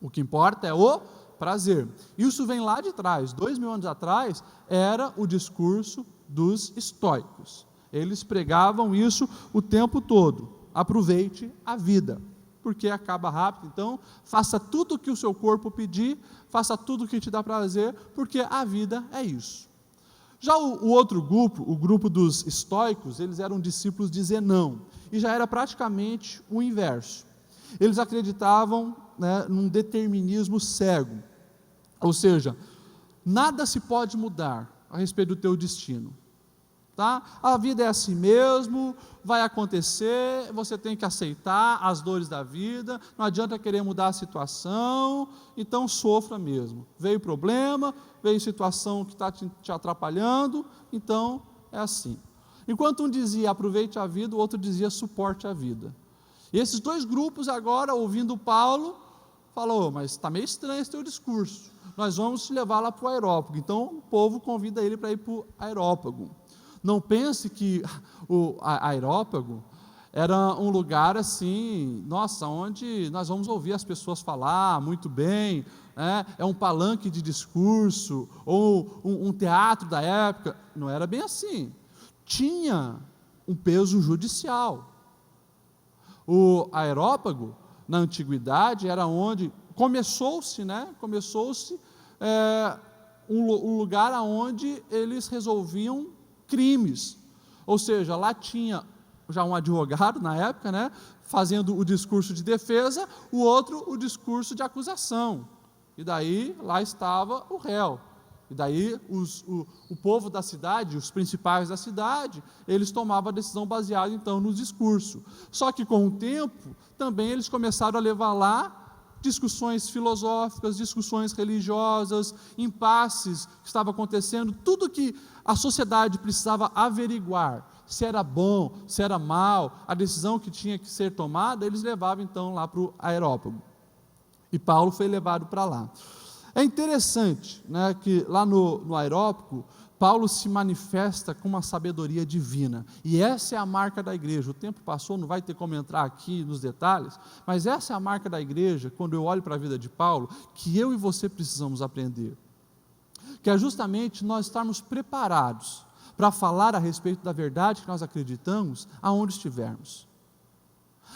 O que importa é o prazer. Isso vem lá de trás, 2000 anos atrás, era o discurso dos estoicos. Eles pregavam isso o tempo todo: aproveite a vida, porque acaba rápido. Então faça tudo o que o seu corpo pedir, faça tudo o que te dá prazer, porque a vida é isso. Já o outro grupo, o grupo dos estoicos, eles eram discípulos de Zenão, e já era praticamente o inverso. Eles acreditavam, né, num determinismo cego, ou seja, nada se pode mudar, a respeito do teu destino. Tá? A vida é assim mesmo, vai acontecer, você tem que aceitar as dores da vida, não adianta querer mudar a situação, então sofra mesmo. Veio problema, veio situação que está te atrapalhando, então é assim. Enquanto um dizia aproveite a vida, o outro dizia suporte a vida. E esses dois grupos agora, ouvindo Paulo, falou, mas está meio estranho esse teu discurso, nós vamos te levar lá para o Areópago. Então o povo convida ele para ir para o Areópago. Não pense que o Areópago era um lugar assim, nossa, onde nós vamos ouvir as pessoas falar muito bem, né? É um palanque de discurso, ou um teatro da época. Não era bem assim. Tinha um peso judicial. O Areópago, na antiguidade, era onde começou-se um lugar onde eles resolviam crimes, ou seja, lá tinha já um advogado na época, né, fazendo o discurso de defesa, o outro o discurso de acusação, e daí lá estava o réu, e daí o povo da cidade, os principais da cidade, eles tomavam a decisão baseada então no discurso, só que com o tempo, também eles começaram a levar lá discussões filosóficas, discussões religiosas, impasses que estavam acontecendo, tudo que a sociedade precisava averiguar, se era bom, se era mal, a decisão que tinha que ser tomada, eles levavam então lá para o Areópago. E Paulo foi levado para lá. É interessante, né, que lá no Areópago, Paulo se manifesta com uma sabedoria divina, e essa é a marca da igreja. O tempo passou, não vai ter como entrar aqui nos detalhes, mas essa é a marca da igreja, quando eu olho para a vida de Paulo, que eu e você precisamos aprender, que é justamente nós estarmos preparados para falar a respeito da verdade que nós acreditamos, aonde estivermos.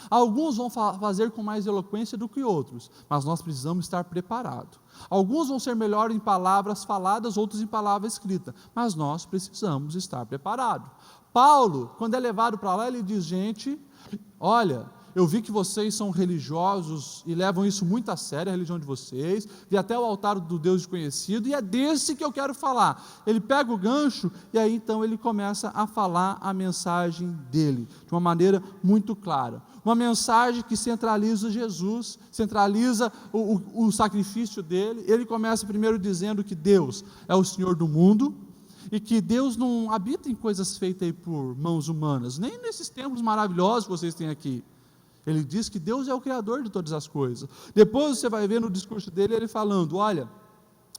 Alguns vão fazer com mais eloquência do que outros, mas nós precisamos estar preparados. Alguns vão ser melhor em palavras faladas, outros em palavras escritas, mas nós precisamos estar preparados. Paulo, quando é levado para lá, ele diz, gente, olha, eu vi que vocês são religiosos e levam isso muito a sério, a religião de vocês, vi até o altar do Deus desconhecido, e é desse que eu quero falar. Ele pega o gancho, e aí então ele começa a falar a mensagem dele, de uma maneira muito clara. Uma mensagem que centraliza Jesus, centraliza o sacrifício dele. Ele começa primeiro dizendo que Deus é o Senhor do mundo, e que Deus não habita em coisas feitas aí por mãos humanas, nem nesses templos maravilhosos que vocês têm aqui. Ele diz que Deus é o Criador de todas as coisas. Depois você vai ver no discurso dele, ele falando, olha,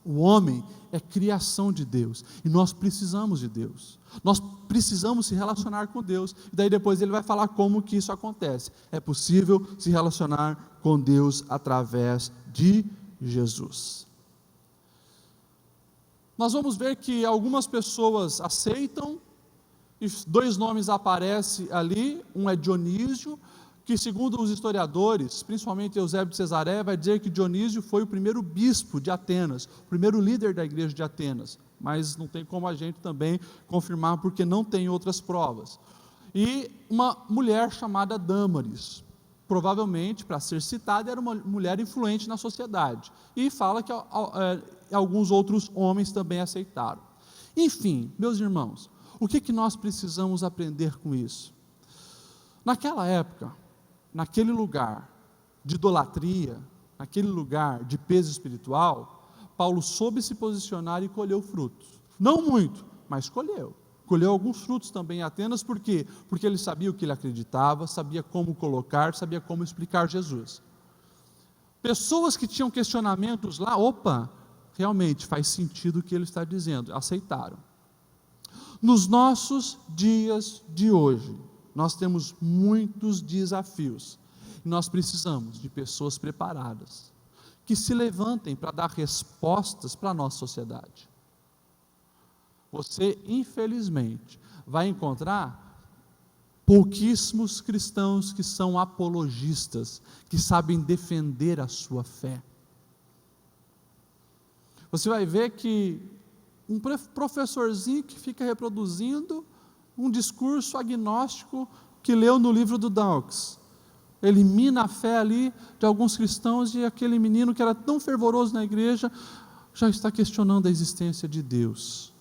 o homem é criação de Deus, e nós precisamos de Deus, nós precisamos se relacionar com Deus, e daí depois ele vai falar como que isso acontece. É possível se relacionar com Deus através de Jesus. Nós vamos ver que algumas pessoas aceitam, e dois nomes aparecem ali, um é Dionísio, que segundo os historiadores, principalmente Eusébio de Cesareia, vai dizer que Dionísio foi o primeiro bispo de Atenas, o primeiro líder da igreja de Atenas, mas não tem como a gente também confirmar, porque não tem outras provas. E uma mulher chamada Dâmaris, provavelmente, para ser citada, era uma mulher influente na sociedade, e fala que alguns outros homens também aceitaram. Enfim, meus irmãos, o que nós precisamos aprender com isso? Naquela época, naquele lugar de idolatria, naquele lugar de peso espiritual, Paulo soube se posicionar e colheu frutos. Não muito, mas colheu. Colheu alguns frutos também em Atenas, por quê? Porque ele sabia o que ele acreditava, sabia como colocar, sabia como explicar Jesus. Pessoas que tinham questionamentos lá, realmente faz sentido o que ele está dizendo, aceitaram. Nos nossos dias de hoje, nós temos muitos desafios, e nós precisamos de pessoas preparadas, que se levantem para dar respostas para a nossa sociedade. Você, infelizmente, vai encontrar pouquíssimos cristãos que são apologistas, que sabem defender a sua fé. Você vai ver que um professorzinho que fica reproduzindo um discurso agnóstico que leu no livro do Dawkins, elimina a fé ali de alguns cristãos, e aquele menino que era tão fervoroso na igreja, já está questionando a existência de Deus.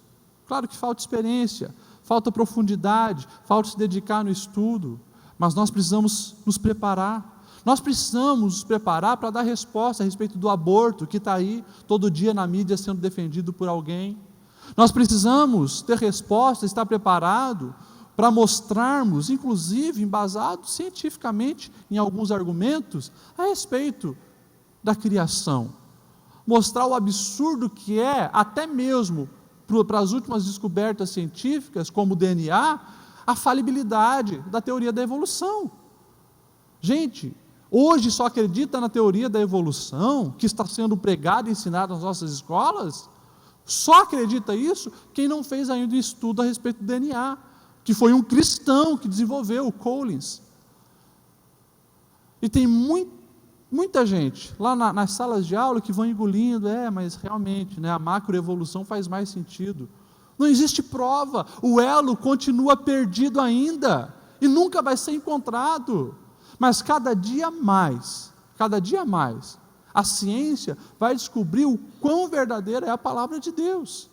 Claro que falta experiência, falta profundidade, falta se dedicar no estudo, mas nós precisamos nos preparar. Nós precisamos nos preparar para dar resposta a respeito do aborto, que está aí todo dia na mídia sendo defendido por alguém. Nós precisamos ter resposta, estar preparado para mostrarmos, inclusive embasado cientificamente em alguns argumentos, a respeito da criação. Mostrar o absurdo que é, até mesmo para as últimas descobertas científicas, como o DNA, a falibilidade da teoria da evolução. Gente, hoje só acredita na teoria da evolução, que está sendo pregada e ensinada nas nossas escolas? Só acredita isso quem não fez ainda um estudo a respeito do DNA, que foi um cristão que desenvolveu, o Collins. E tem muita gente lá nas salas de aula que vão engolindo, mas realmente, a macroevolução faz mais sentido. Não existe prova, o elo continua perdido ainda, e nunca vai ser encontrado. Mas cada dia mais, a ciência vai descobrir o quão verdadeira é a palavra de Deus.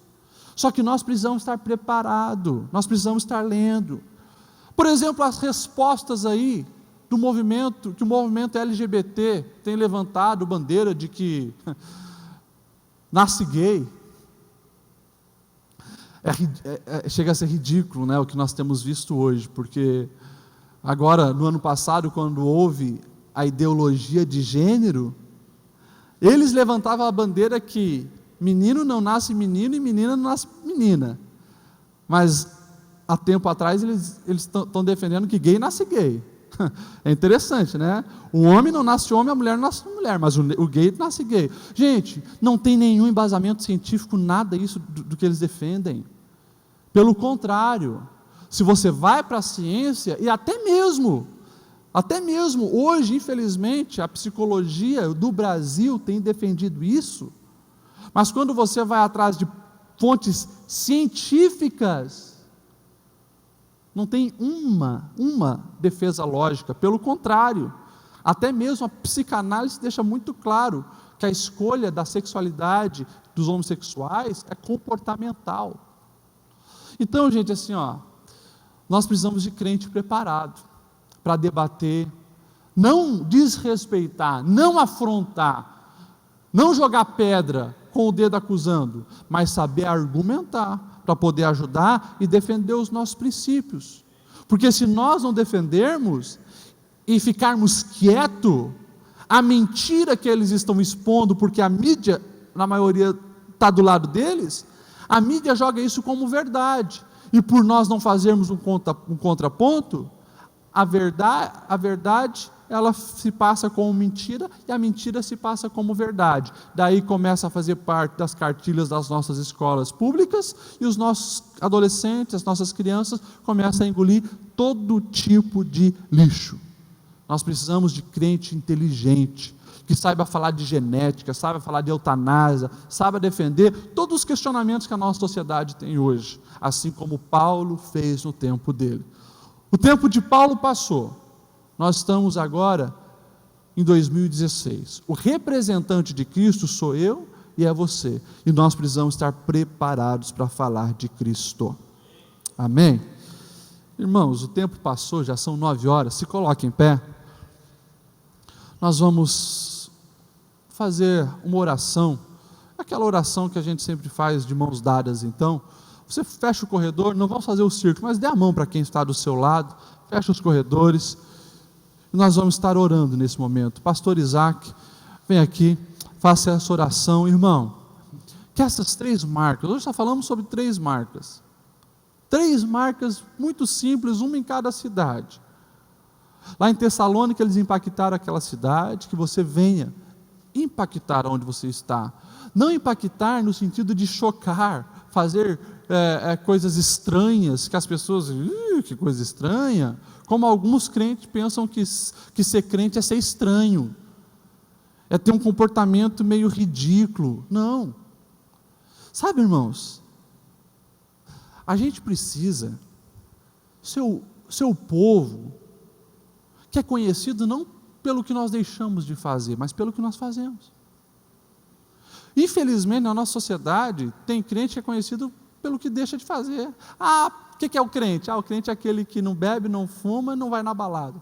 Só que nós precisamos estar preparados, nós precisamos estar lendo. Por exemplo, as respostas aí do movimento, que o movimento LGBT tem levantado bandeira de que nasce gay. Chega a ser ridículo, o que nós temos visto hoje, porque agora, no ano passado, quando houve a ideologia de gênero, eles levantavam a bandeira que menino não nasce menino e menina não nasce menina. Mas, há tempo atrás, eles estão defendendo que gay nasce gay. É interessante, né? O homem não nasce homem, a mulher não nasce mulher, mas o gay nasce gay. Gente, não tem nenhum embasamento científico, nada isso do que eles defendem. Pelo contrário, se você vai para a ciência, e até mesmo hoje, infelizmente, a psicologia do Brasil tem defendido isso, mas quando você vai atrás de fontes científicas, não tem uma defesa lógica, pelo contrário, até mesmo a psicanálise deixa muito claro que a escolha da sexualidade dos homossexuais é comportamental. Então, gente, assim, nós precisamos de crente preparado para debater, não desrespeitar, não afrontar, não jogar pedra com o dedo acusando, mas saber argumentar, para poder ajudar e defender os nossos princípios. Porque se nós não defendermos e ficarmos quietos, a mentira que eles estão expondo, porque a mídia, na maioria, está do lado deles, a mídia joga isso como verdade. E por nós não fazermos um contraponto, a verdade ela se passa como mentira e a mentira se passa como verdade. Daí começa a fazer parte das cartilhas das nossas escolas públicas e os nossos adolescentes, as nossas crianças começam a engolir todo tipo de lixo. Nós precisamos de crente inteligente, que saiba falar de genética, saiba falar de eutanásia, saiba defender todos os questionamentos que a nossa sociedade tem hoje, assim como Paulo fez no tempo dele. O tempo de Paulo passou. Nós estamos agora em 2016. O representante de Cristo sou eu e é você. E nós precisamos estar preparados para falar de Cristo. Amém? Irmãos, o tempo passou, já são 9 horas. Se coloque em pé. Nós vamos fazer uma oração. Aquela oração que a gente sempre faz de mãos dadas, então. Você fecha o corredor, não vamos fazer o círculo, mas dê a mão para quem está do seu lado. Fecha os corredores. Nós vamos estar orando nesse momento. Pastor Isaac, vem aqui, faça essa oração. Irmão, que essas 3 marcas, hoje já falamos sobre 3 marcas. 3 marcas muito simples, uma em cada cidade. Lá em Tessalônica eles impactaram aquela cidade, que você venha impactar onde você está. Não impactar no sentido de chocar, fazer coisas estranhas, que as pessoas, que coisa estranha, como alguns crentes pensam que ser crente é ser estranho, é ter um comportamento meio ridículo. Não. Sabe, irmãos, a gente precisa, seu povo, que é conhecido não pelo que nós deixamos de fazer, mas pelo que nós fazemos. Infelizmente, na nossa sociedade, tem crente que é conhecido pelo que deixa de fazer. O que é o crente? O crente é aquele que não bebe, não fuma, não vai na balada.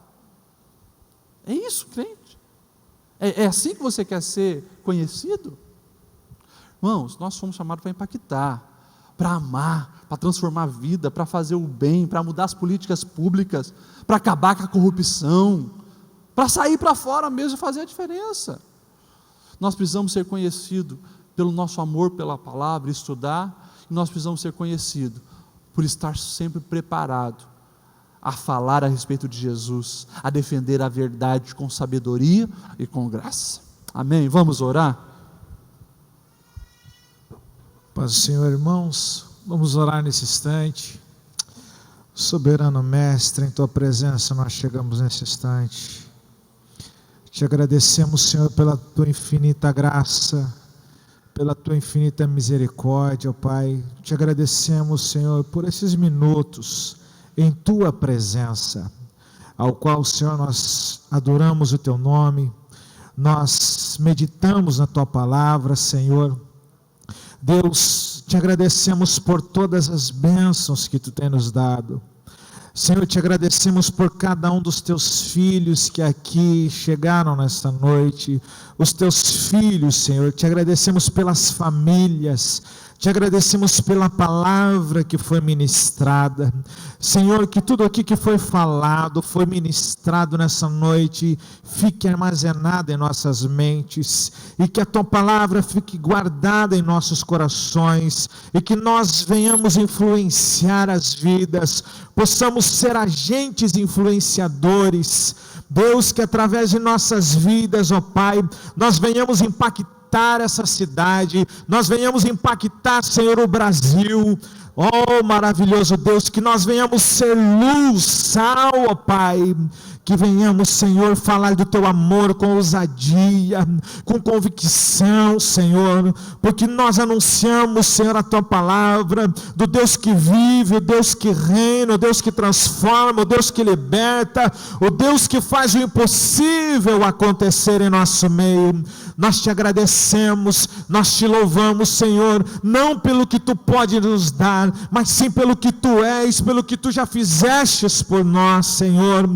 É isso, crente. É assim que você quer ser conhecido? Irmãos, nós fomos chamados para impactar, para amar, para transformar a vida, para fazer o bem, para mudar as políticas públicas, para acabar com a corrupção, para sair para fora mesmo e fazer a diferença. Nós precisamos ser conhecidos pelo nosso amor pela palavra, estudar, e nós precisamos ser conhecidos por estar sempre preparado a falar a respeito de Jesus, a defender a verdade com sabedoria e com graça. Amém? Vamos orar? Paz do Senhor, irmãos, vamos orar nesse instante. Soberano Mestre, em Tua presença nós chegamos nesse instante. Te agradecemos, Senhor, pela Tua infinita graça, pela Tua infinita misericórdia, ó Pai. Te agradecemos, Senhor, por esses minutos em Tua presença, ao qual, Senhor, nós adoramos o Teu nome, nós meditamos na Tua palavra, Senhor. Deus, te agradecemos por todas as bênçãos que Tu tem nos dado. Senhor, te agradecemos por cada um dos Teus filhos que aqui chegaram nesta noite, os Teus filhos, Senhor, te agradecemos pelas famílias, te agradecemos pela palavra que foi ministrada. Senhor, que tudo aqui que foi falado, foi ministrado nessa noite, fique armazenado em nossas mentes, e que a Tua palavra fique guardada em nossos corações, e que nós venhamos influenciar as vidas, possamos ser agentes influenciadores. Deus, que através de nossas vidas, ó Pai, nós venhamos impactar essa cidade, nós venhamos impactar, Senhor, o Brasil. Oh, maravilhoso Deus, que nós venhamos ser luz, sal, ó Pai, que venhamos, Senhor, falar do Teu amor com ousadia, com convicção, Senhor, porque nós anunciamos, Senhor, a Tua palavra, do Deus que vive, o Deus que reina, o Deus que transforma, o Deus que liberta, o Deus que faz o impossível acontecer em nosso meio. Nós te agradecemos, nós te louvamos, Senhor, não pelo que Tu pode nos dar, mas sim pelo que Tu és, pelo que Tu já fizestes por nós, Senhor.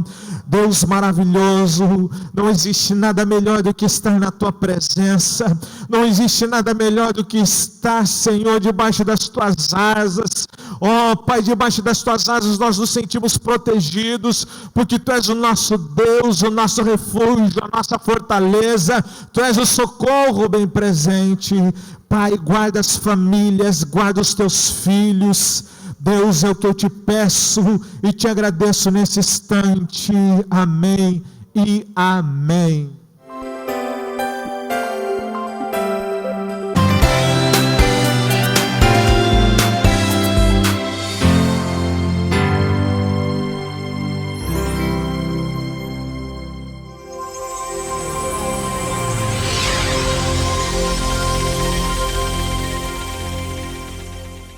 Deus maravilhoso, não existe nada melhor do que estar na Tua presença, não existe nada melhor do que estar, Senhor, debaixo das Tuas asas. Ó Pai, debaixo das Tuas asas nós nos sentimos protegidos, porque Tu és o nosso Deus, o nosso refúgio, a nossa fortaleza, Tu és o socorro bem presente. Pai, guarda as famílias, guarda os Teus filhos. Deus, é o que eu te peço e te agradeço nesse instante. Amém e amém.